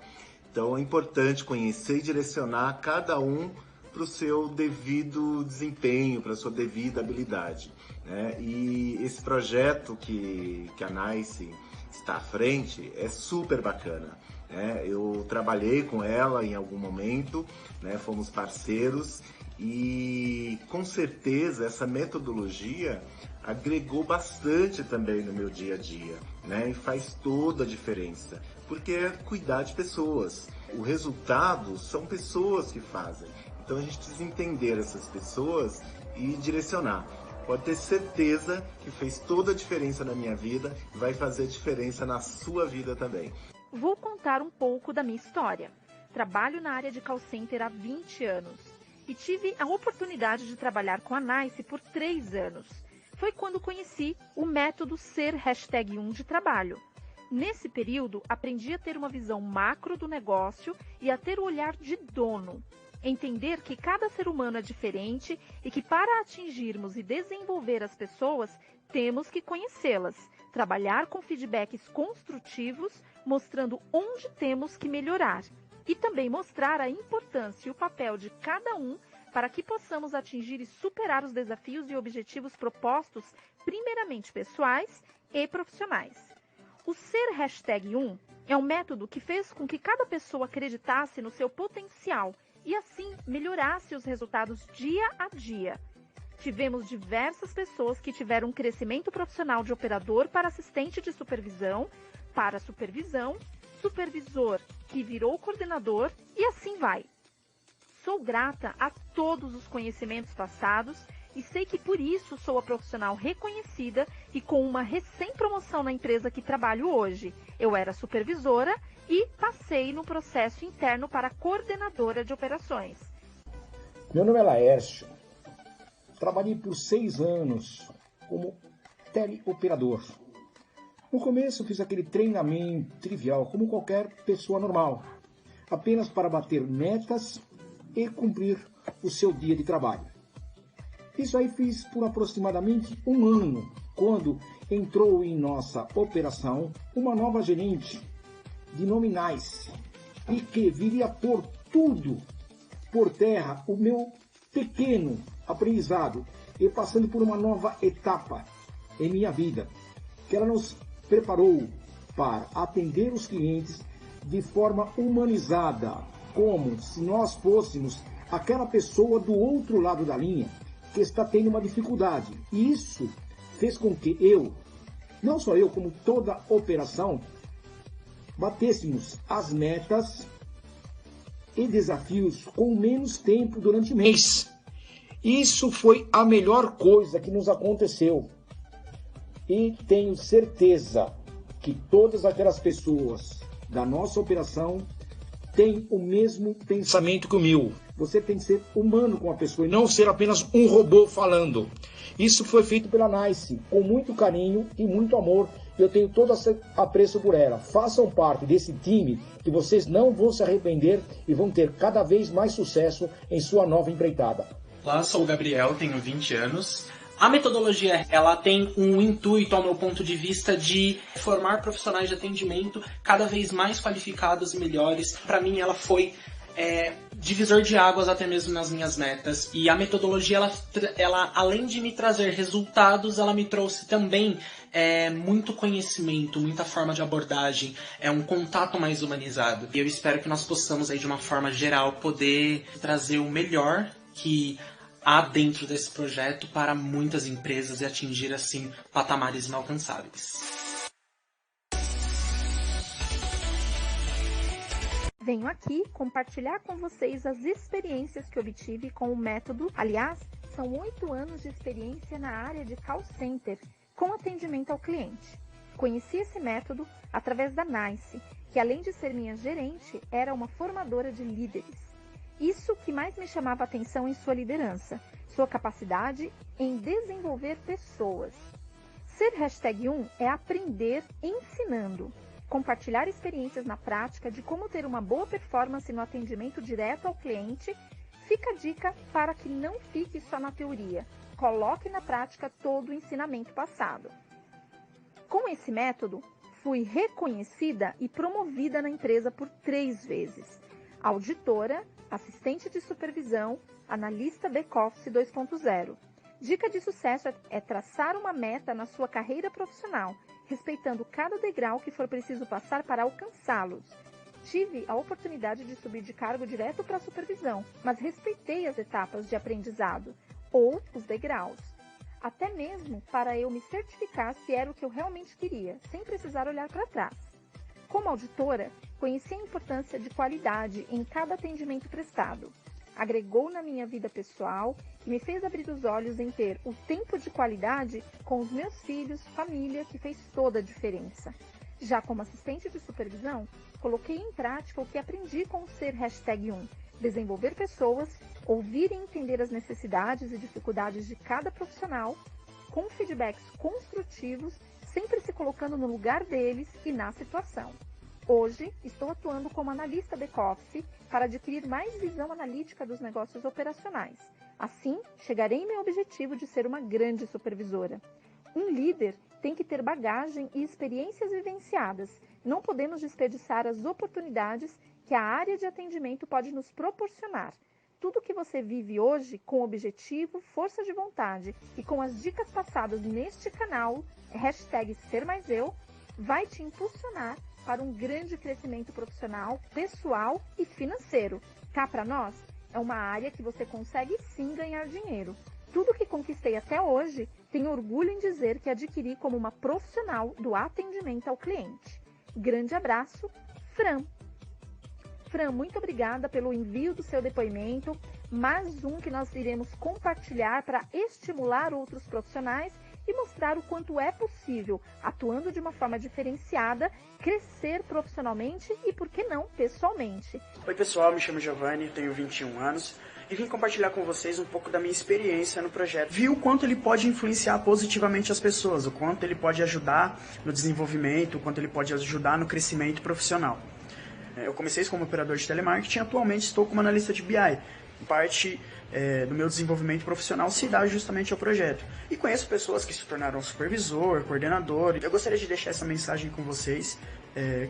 Então é importante conhecer e direcionar cada um para o seu devido desempenho, para a sua devida habilidade, né? E esse projeto que a NICE está à frente é super bacana, né? Eu trabalhei com ela em algum momento, né? Fomos parceiros e com certeza essa metodologia agregou bastante também no meu dia a dia, né? E faz toda a diferença, porque é cuidar de pessoas. O resultado são pessoas que fazem. Então a gente precisa entender essas pessoas e direcionar. Pode ter certeza que fez toda a diferença na minha vida e vai fazer diferença na sua vida também. Vou contar um pouco da minha história. Trabalho na área de call center há 20 anos e tive a oportunidade de trabalhar com a NICE por 3 anos. Foi quando conheci o método Ser #1 de trabalho. Nesse período, aprendi a ter uma visão macro do negócio e a ter o olhar de dono. Entender que cada ser humano é diferente e que para atingirmos e desenvolver as pessoas, temos que conhecê-las, trabalhar com feedbacks construtivos, mostrando onde temos que melhorar e também mostrar a importância e o papel de cada um para que possamos atingir e superar os desafios e objetivos propostos, primeiramente pessoais e profissionais. O Ser #1 é um método que fez com que cada pessoa acreditasse no seu potencial e assim melhorasse os resultados dia a dia. Tivemos diversas pessoas que tiveram um crescimento profissional de operador para assistente de supervisão, para supervisão, supervisor que virou coordenador e assim vai. Sou grata a todos os conhecimentos passados e sei que por isso sou a profissional reconhecida e com uma recém-promoção na empresa que trabalho hoje. Eu era supervisora e passei no processo interno para coordenadora de operações. Meu nome é Laércio. Trabalhei por 6 anos como teleoperador. No começo fiz aquele treinamento trivial, como qualquer pessoa normal, apenas para bater metas e cumprir o seu dia de trabalho. Isso aí fiz por aproximadamente 1 ano, quando entrou em nossa operação uma nova gerente de nome Nice, e que viria por tudo por terra o meu pequeno aprendizado e passando por uma nova etapa em minha vida, que ela nos preparou para atender os clientes de forma humanizada, como se nós fôssemos aquela pessoa do outro lado da linha que está tendo uma dificuldade. E isso fez com que eu, não só eu, como toda a operação, batêssemos as metas e desafios com menos tempo durante o mês. Isso foi a melhor coisa que nos aconteceu. E tenho certeza que todas aquelas pessoas da nossa operação têm o mesmo pensamento que o meu. Você tem que ser humano com a pessoa e não ser apenas um robô falando. Isso foi feito pela Nice, com muito carinho e muito amor. Eu tenho todo esse apreço por ela. Façam parte desse time que vocês não vão se arrepender e vão ter cada vez mais sucesso em sua nova empreitada. Olá, sou o Gabriel, tenho 20 anos. A metodologia, ela tem um intuito, ao meu ponto de vista, de formar profissionais de atendimento cada vez mais qualificados e melhores. Para mim, ela foi divisor de águas até mesmo nas minhas metas. E a metodologia, ela além de me trazer resultados, ela me trouxe também muito conhecimento, muita forma de abordagem, um contato mais humanizado. E eu espero que nós possamos, aí, de uma forma geral, poder trazer o melhor que há dentro desse projeto para muitas empresas e atingir, assim, patamares inalcançáveis. Venho aqui compartilhar com vocês as experiências que obtive com o método. Aliás, são 8 anos de experiência na área de call center, com atendimento ao cliente. Conheci esse método através da Nice, que além de ser minha gerente, era uma formadora de líderes. Isso que mais me chamava a atenção em sua liderança, sua capacidade em desenvolver pessoas. Ser #1 é aprender ensinando. Compartilhar experiências na prática de como ter uma boa performance no atendimento direto ao cliente. Fica a dica para que não fique só na teoria. Coloque na prática todo o ensinamento passado. Com esse método, fui reconhecida e promovida na empresa por 3 vezes. Auditora, assistente de supervisão, analista back-office 2.0. Dica de sucesso é traçar uma meta na sua carreira profissional, respeitando cada degrau que for preciso passar para alcançá-los. Tive a oportunidade de subir de cargo direto para a supervisão, mas respeitei as etapas de aprendizado, ou os degraus. Até mesmo para eu me certificar se era o que eu realmente queria, sem precisar olhar para trás. Como auditora, conheci a importância de qualidade em cada atendimento prestado. Agregou na minha vida pessoal e me fez abrir os olhos em ter o tempo de qualidade com os meus filhos, família, que fez toda a diferença. Já como assistente de supervisão, coloquei em prática o que aprendi com o ser #1, desenvolver pessoas, ouvir e entender as necessidades e dificuldades de cada profissional, com feedbacks construtivos, sempre se colocando no lugar deles e na situação. Hoje, estou atuando como analista back-office para adquirir mais visão analítica dos negócios operacionais. Assim, chegarei em meu objetivo de ser uma grande supervisora. Um líder tem que ter bagagem e experiências vivenciadas. Não podemos desperdiçar as oportunidades que a área de atendimento pode nos proporcionar. Tudo que você vive hoje com objetivo, força de vontade e com as dicas passadas neste canal, #SerMaisEu, vai te impulsionar para um grande crescimento profissional, pessoal e financeiro. Cá para nós, é uma área que você consegue sim ganhar dinheiro. Tudo que conquistei até hoje, tenho orgulho em dizer que adquiri como uma profissional do atendimento ao cliente. Grande abraço, Fran. Fran, muito obrigada pelo envio do seu depoimento. Mais um que nós iremos compartilhar para estimular outros profissionais e mostrar o quanto é possível, atuando de uma forma diferenciada, crescer profissionalmente e, por que não, pessoalmente. Oi pessoal, me chamo Giovanni, tenho 21 anos e vim compartilhar com vocês um pouco da minha experiência no projeto. Vi o quanto ele pode influenciar positivamente as pessoas, o quanto ele pode ajudar no desenvolvimento, o quanto ele pode ajudar no crescimento profissional. Eu comecei como operador de telemarketing e atualmente estou como analista de BI. Parte do meu desenvolvimento profissional se dá justamente ao projeto. E conheço pessoas que se tornaram supervisor, coordenador. Eu gostaria de deixar essa mensagem com vocês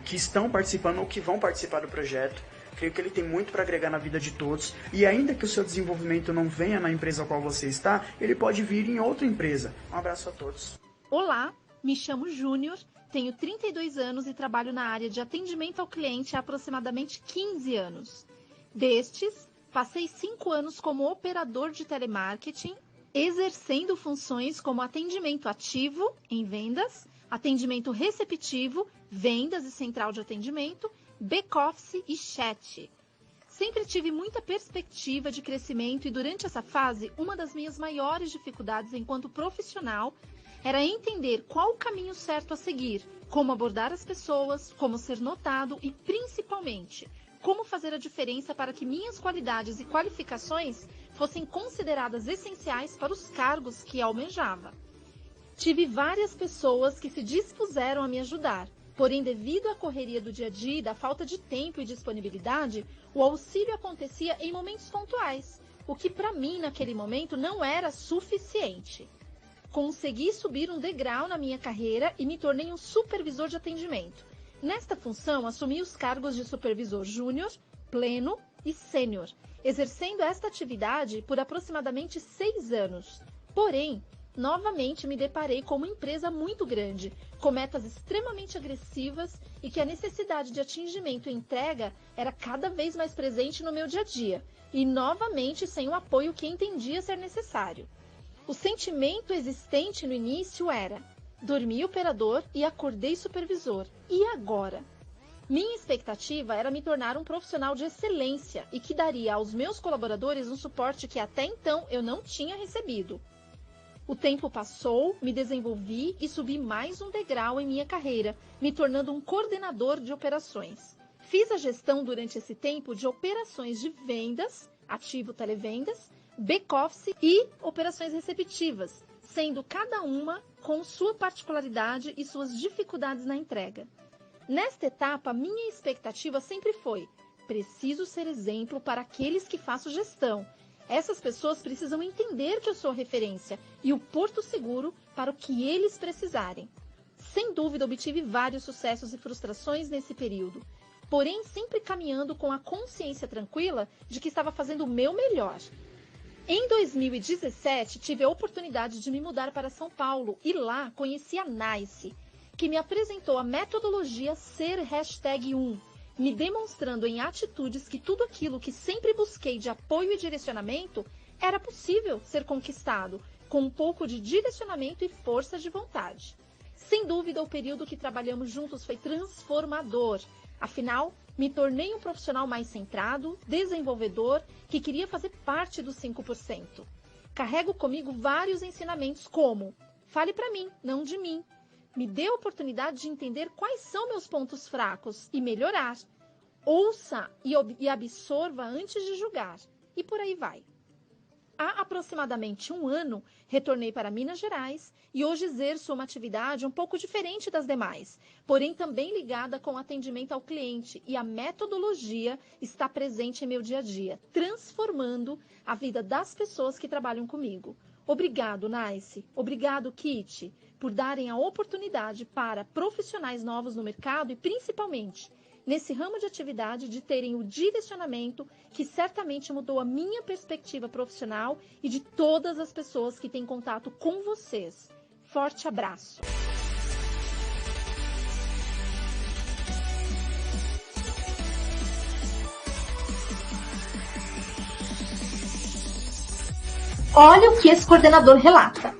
que estão participando ou que vão participar do projeto. Creio que ele tem muito para agregar na vida de todos. E ainda que o seu desenvolvimento não venha na empresa a qual você está, ele pode vir em outra empresa. Um abraço a todos. Olá, me chamo Júnior, tenho 32 anos e trabalho na área de atendimento ao cliente há aproximadamente 15 anos. Destes, passei 5 anos como operador de telemarketing, exercendo funções como atendimento ativo em vendas, atendimento receptivo, vendas e central de atendimento, back-office e chat. Sempre tive muita perspectiva de crescimento e durante essa fase, uma das minhas maiores dificuldades enquanto profissional era entender qual o caminho certo a seguir, como abordar as pessoas, como ser notado e, principalmente, como fazer a diferença para que minhas qualidades e qualificações fossem consideradas essenciais para os cargos que almejava. Tive várias pessoas que se dispuseram a me ajudar, porém, devido à correria do dia a dia e da falta de tempo e disponibilidade, o auxílio acontecia em momentos pontuais, o que para mim naquele momento não era suficiente. Consegui subir um degrau na minha carreira e me tornei um supervisor de atendimento. Nesta função, assumi os cargos de supervisor júnior, pleno e sênior, exercendo esta atividade por aproximadamente 6 anos. Porém, novamente me deparei com uma empresa muito grande, com metas extremamente agressivas e que a necessidade de atingimento e entrega era cada vez mais presente no meu dia a dia, e novamente sem o apoio que entendia ser necessário. O sentimento existente no início era: dormi operador e acordei supervisor. E agora? Minha expectativa era me tornar um profissional de excelência e que daria aos meus colaboradores um suporte que até então eu não tinha recebido. O tempo passou, me desenvolvi e subi mais um degrau em minha carreira, me tornando um coordenador de operações. Fiz a gestão durante esse tempo de operações de vendas, ativo televendas, back-office e operações receptivas, sendo cada uma com sua particularidade e suas dificuldades na entrega. Nesta etapa, minha expectativa sempre foi: preciso ser exemplo para aqueles que faço gestão. Essas pessoas precisam entender que eu sou referência e o porto seguro para o que eles precisarem. Sem dúvida, obtive vários sucessos e frustrações nesse período, porém sempre caminhando com a consciência tranquila de que estava fazendo o meu melhor. Em 2017, tive a oportunidade de me mudar para São Paulo e lá conheci a NICE, que me apresentou a metodologia Ser #1, me demonstrando em atitudes que tudo aquilo que sempre busquei de apoio e direcionamento era possível ser conquistado, com um pouco de direcionamento e força de vontade. Sem dúvida, o período que trabalhamos juntos foi transformador. Afinal, me tornei um profissional mais centrado, desenvolvedor, que queria fazer parte dos 5%. Carrego comigo vários ensinamentos como: fale para mim, não de mim. Me dê a oportunidade de entender quais são meus pontos fracos e melhorar. Ouça e absorva antes de julgar. E por aí vai. Há aproximadamente 1 ano, retornei para Minas Gerais e hoje exerço uma atividade um pouco diferente das demais, porém também ligada com atendimento ao cliente, e a metodologia está presente em meu dia a dia, transformando a vida das pessoas que trabalham comigo. Obrigado, NICE. Obrigado, Kit, por darem a oportunidade para profissionais novos no mercado e, principalmente, nesse ramo de atividade, de terem o direcionamento que certamente mudou a minha perspectiva profissional e de todas as pessoas que têm contato com vocês. Forte abraço! Olha o que esse coordenador relata.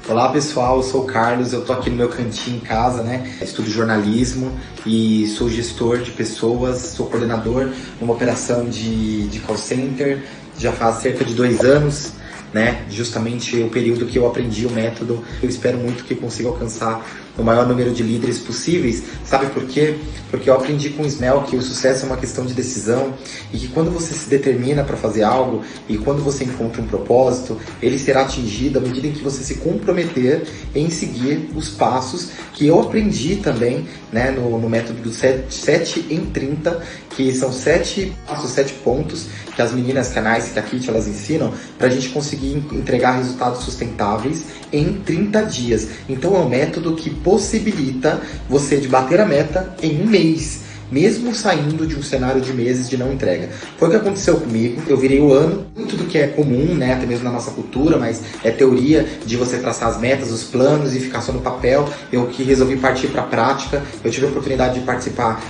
Olá pessoal, eu sou o Carlos, eu tô aqui no meu cantinho em casa, né? Estudo jornalismo e sou gestor de pessoas, sou coordenador numa operação de call center já faz cerca de 2 anos, né? Justamente o período que eu aprendi o método. Eu espero muito que consiga alcançar o maior número de líderes possíveis. Sabe por quê? Porque eu aprendi com o Ismael que o sucesso é uma questão de decisão e que quando você se determina para fazer algo e quando você encontra um propósito, ele será atingido à medida em que você se comprometer em seguir os passos que eu aprendi também, né, no método do 7 em 30, que são 7 passos, 7 pontos que as meninas, que a Nice, que a Kit, elas ensinam para a gente conseguir entregar resultados sustentáveis em 30 dias. Então é um método que possibilita você de bater a meta em 1 mês, mesmo saindo de um cenário de meses de não entrega. Foi o que aconteceu comigo. Eu virei o ano, muito do que é comum, né, até mesmo na nossa cultura, mas é teoria de você traçar as metas, os planos e ficar só no papel. Eu que resolvi partir para a prática. Eu tive a oportunidade de participar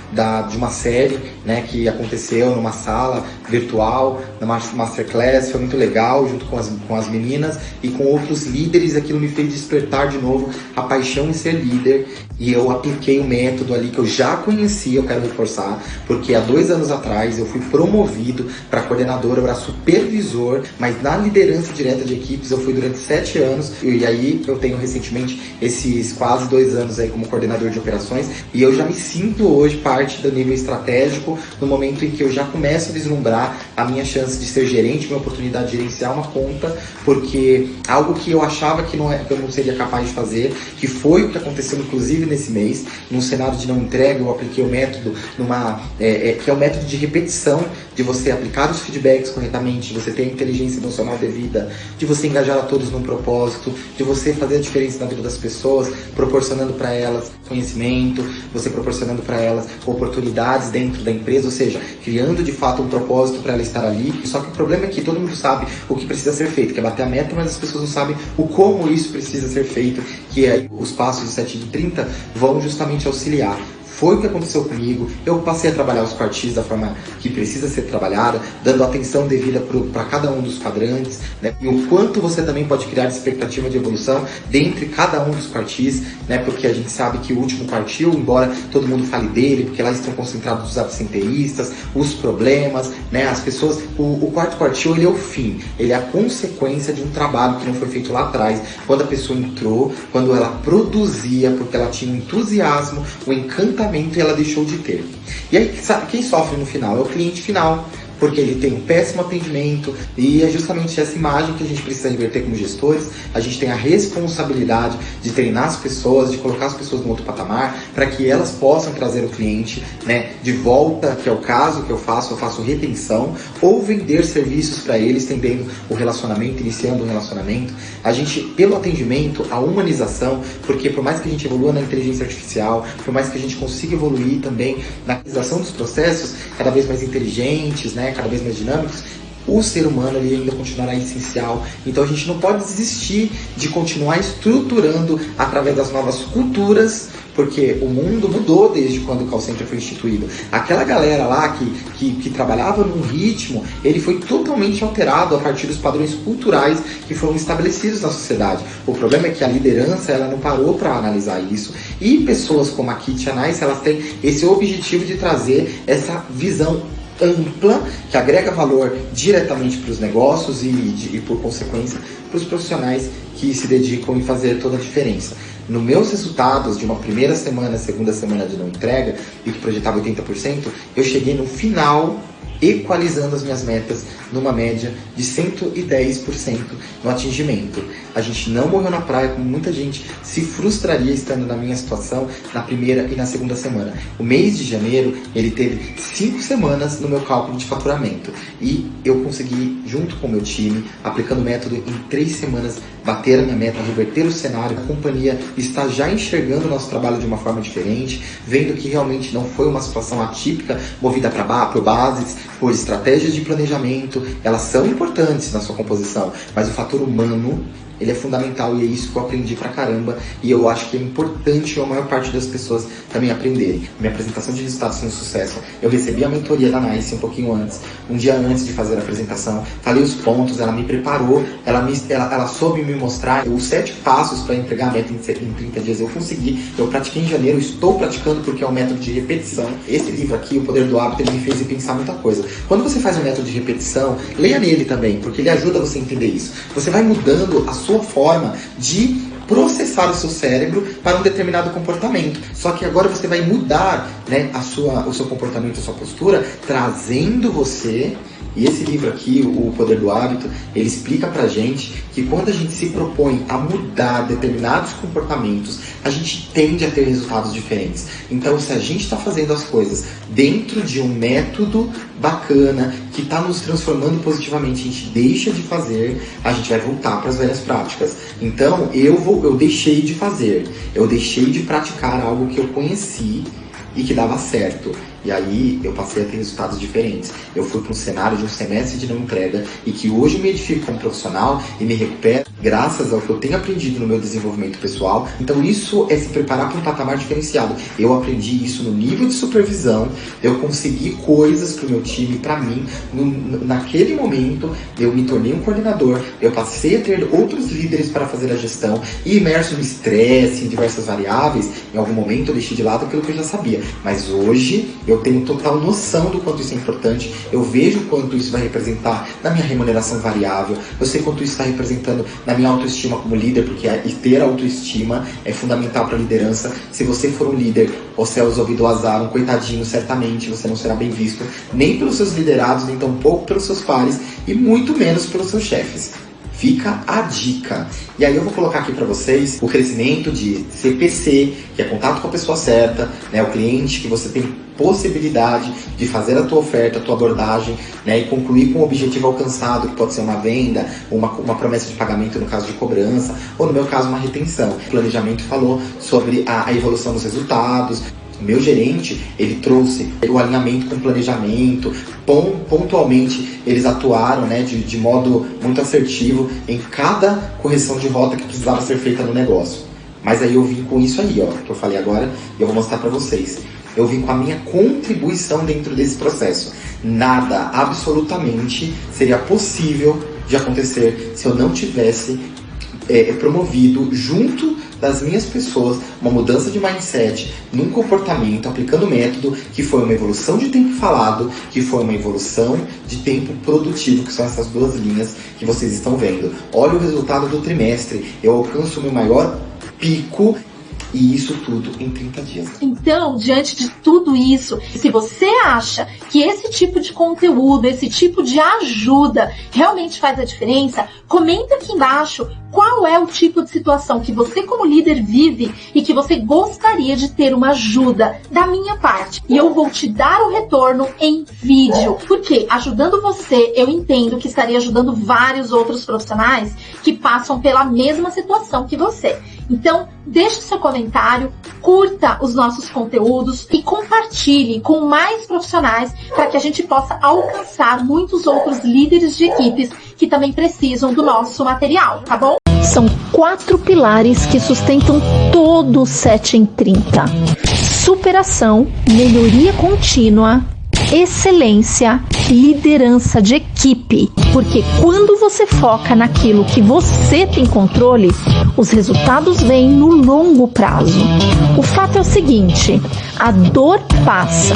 de uma série, né, que aconteceu numa sala virtual, numa masterclass. Foi muito legal, junto com as meninas e com outros líderes. Aquilo me fez despertar de novo a paixão em ser líder, e eu apliquei o método ali que eu já conhecia. Eu quero reforçar, porque há 2 anos atrás eu fui promovido para coordenador, eu era supervisor, mas na liderança direta de equipes eu fui durante 7 anos, e aí eu tenho recentemente esses quase 2 anos aí como coordenador de operações, e eu já me sinto hoje parte do nível estratégico, no momento em que eu já começo a vislumbrar a minha chance de ser gerente, minha oportunidade de gerenciar uma conta, porque algo que eu achava que eu não seria capaz de fazer, que foi o que aconteceu inclusive nesse mês, num cenário de não entrega, eu apliquei o método que é o método de repetição, de você aplicar os feedbacks corretamente, de você ter a inteligência emocional devida, de você engajar a todos num propósito, de você fazer a diferença na vida das pessoas, proporcionando para elas conhecimento, você proporcionando para elas oportunidades dentro da empresa, ou seja, criando de fato um propósito para ela estar ali. Só que o problema é que todo mundo sabe o que precisa ser feito, que é bater a meta, mas as pessoas não sabem o como isso precisa ser feito, que é os passos de 7 de 30 vão justamente auxiliar. Foi o que aconteceu comigo, eu passei a trabalhar os quartis da forma que precisa ser trabalhada, dando atenção devida para cada um dos quadrantes, né? E o quanto você também pode criar expectativa de evolução dentre cada um dos quartis, né? Porque a gente sabe que o último quartil, embora todo mundo fale dele, porque lá estão concentrados os absenteístas, os problemas, né? As pessoas, o quarto quartil ele é o fim, ele é a consequência de um trabalho que não foi feito lá atrás, quando a pessoa entrou, quando ela produzia, porque ela tinha um entusiasmo, um encantamento, e ela deixou de ter. E aí, sabe, quem sofre no final é o cliente final, porque ele tem um péssimo atendimento, e é justamente essa imagem que a gente precisa reverter como gestores. A gente tem a responsabilidade de treinar as pessoas, de colocar as pessoas no outro patamar, para que elas possam trazer o cliente, né, de volta, que é o caso que eu faço retenção, ou vender serviços para eles, tendendo o relacionamento, iniciando o relacionamento. A gente, pelo atendimento, a humanização, porque por mais que a gente evolua na inteligência artificial, por mais que a gente consiga evoluir também na realização dos processos cada vez mais inteligentes, né, cada vez mais dinâmicos, o ser humano ele ainda continuará essencial. Então a gente não pode desistir de continuar estruturando através das novas culturas, porque o mundo mudou desde quando o call center foi instituído. Aquela galera lá que trabalhava num ritmo, ele foi totalmente alterado a partir dos padrões culturais que foram estabelecidos na sociedade. O problema é que a liderança ela não parou para analisar isso, e pessoas como a Kit e a Nice, elas têm esse objetivo de trazer essa visão ampla, que agrega valor diretamente para os negócios e por consequência, para os profissionais que se dedicam em fazer toda a diferença. Nos meus resultados de uma primeira semana, segunda semana de não entrega, e que projetava 80%, eu cheguei no final equalizando as minhas metas numa média de 110% no atingimento. A gente não morreu na praia, como muita gente se frustraria estando na minha situação na primeira e na segunda semana. O mês de janeiro, ele teve 5 semanas no meu cálculo de faturamento, e eu consegui, junto com o meu time, aplicando o método, em 3 semanas bater a minha meta, reverter o cenário. A companhia está já enxergando o nosso trabalho de uma forma diferente, vendo que realmente não foi uma situação atípica, movida por bases, por estratégias de planejamento. Elas são importantes na sua composição, mas o fator humano, ele é fundamental, e é isso que eu aprendi pra caramba, e eu acho que é importante a maior parte das pessoas também aprenderem. Minha apresentação de resultados foi um sucesso. Eu recebi a mentoria da Nice um pouquinho antes, um dia antes de fazer a apresentação, falei os pontos, ela me preparou, ela soube me mostrar os 7 passos para entregar a meta em 30 dias. Eu consegui, eu pratiquei em janeiro, estou praticando porque é um método de repetição. Esse livro aqui, O Poder do Hábito, ele me fez pensar muita coisa. Quando você faz um método de repetição, leia nele também, porque ele ajuda você a entender isso. Você vai mudando a sua forma de processar o seu cérebro para um determinado comportamento. Só que agora você vai mudar, né, o seu comportamento, a sua postura, trazendo você. E esse livro aqui, O Poder do Hábito, ele explica pra gente que quando a gente se propõe a mudar determinados comportamentos, a gente tende a ter resultados diferentes. Então, se a gente está fazendo as coisas dentro de um método bacana, que está nos transformando positivamente, a gente deixa de fazer, a gente vai voltar para as velhas práticas. Então, eu deixei de fazer, eu deixei de praticar algo que eu conheci e que dava certo. E aí eu passei a ter resultados diferentes. Eu fui para um cenário de um semestre de não entrega, e que hoje eu me edifico como profissional e me recupero graças ao que eu tenho aprendido no meu desenvolvimento pessoal. Então isso é se preparar para um patamar diferenciado. Eu aprendi isso no nível de supervisão, eu consegui coisas para o meu time, para mim. Naquele momento eu me tornei um coordenador, eu passei a ter outros líderes para fazer a gestão, e imerso no estresse, em diversas variáveis, em algum momento eu deixei de lado aquilo que eu já sabia. mas hoje eu tenho total noção do quanto isso é importante, eu vejo o quanto isso vai representar na minha remuneração variável, eu sei quanto isso está representando na minha autoestima como líder, porque ter autoestima é fundamental para a liderança. Se você for um líder, os céus ouvido azar, um coitadinho, certamente você não será bem visto, nem pelos seus liderados, nem tampouco pelos seus pares, e muito menos pelos seus chefes. Fica a dica. E aí eu vou colocar aqui para vocês o crescimento de CPC, que é contato com a pessoa certa, né, o cliente que você tem possibilidade de fazer a tua oferta, a tua abordagem, né, e concluir com o objetivo alcançado, que pode ser uma venda, uma promessa de pagamento no caso de cobrança, ou no meu caso uma retenção. O planejamento falou sobre a evolução dos resultados. O meu gerente, ele trouxe o alinhamento com o planejamento, pontualmente eles atuaram, né, de modo muito assertivo em cada correção de rota que precisava ser feita no negócio. Mas aí eu vim com isso aí, ó, que eu falei agora, e eu vou mostrar para vocês. Eu vim com a minha contribuição dentro desse processo. Nada, absolutamente, seria possível de acontecer se eu não tivesse promovido junto das minhas pessoas uma mudança de mindset num comportamento, aplicando método, que foi uma evolução de tempo falado, que foi uma evolução de tempo produtivo, que são essas duas linhas que vocês estão vendo. Olha o resultado do trimestre, eu alcanço o meu maior pico, e isso tudo em 30 dias. Então, diante de tudo isso, se você acha que esse tipo de conteúdo, esse tipo de ajuda realmente faz a diferença, comenta aqui embaixo qual é o tipo de situação que você como líder vive e que você gostaria de ter uma ajuda da minha parte. E eu vou te dar o retorno em vídeo. Porque ajudando você, eu entendo que estaria ajudando vários outros profissionais que passam pela mesma situação que você. Então, deixe seu comentário, curta os nossos conteúdos e compartilhe com mais profissionais para que a gente possa alcançar muitos outros líderes de equipes que também precisam do nosso material, tá bom? São 4 pilares que sustentam todo o 7 em 30. Superação, melhoria contínua, excelência, liderança de equipe. Porque quando você foca naquilo que você tem controle, os resultados vêm no longo prazo. O fato é o seguinte, a dor passa,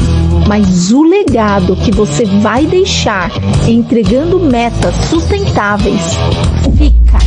mas o legado que você vai deixar entregando metas sustentáveis fica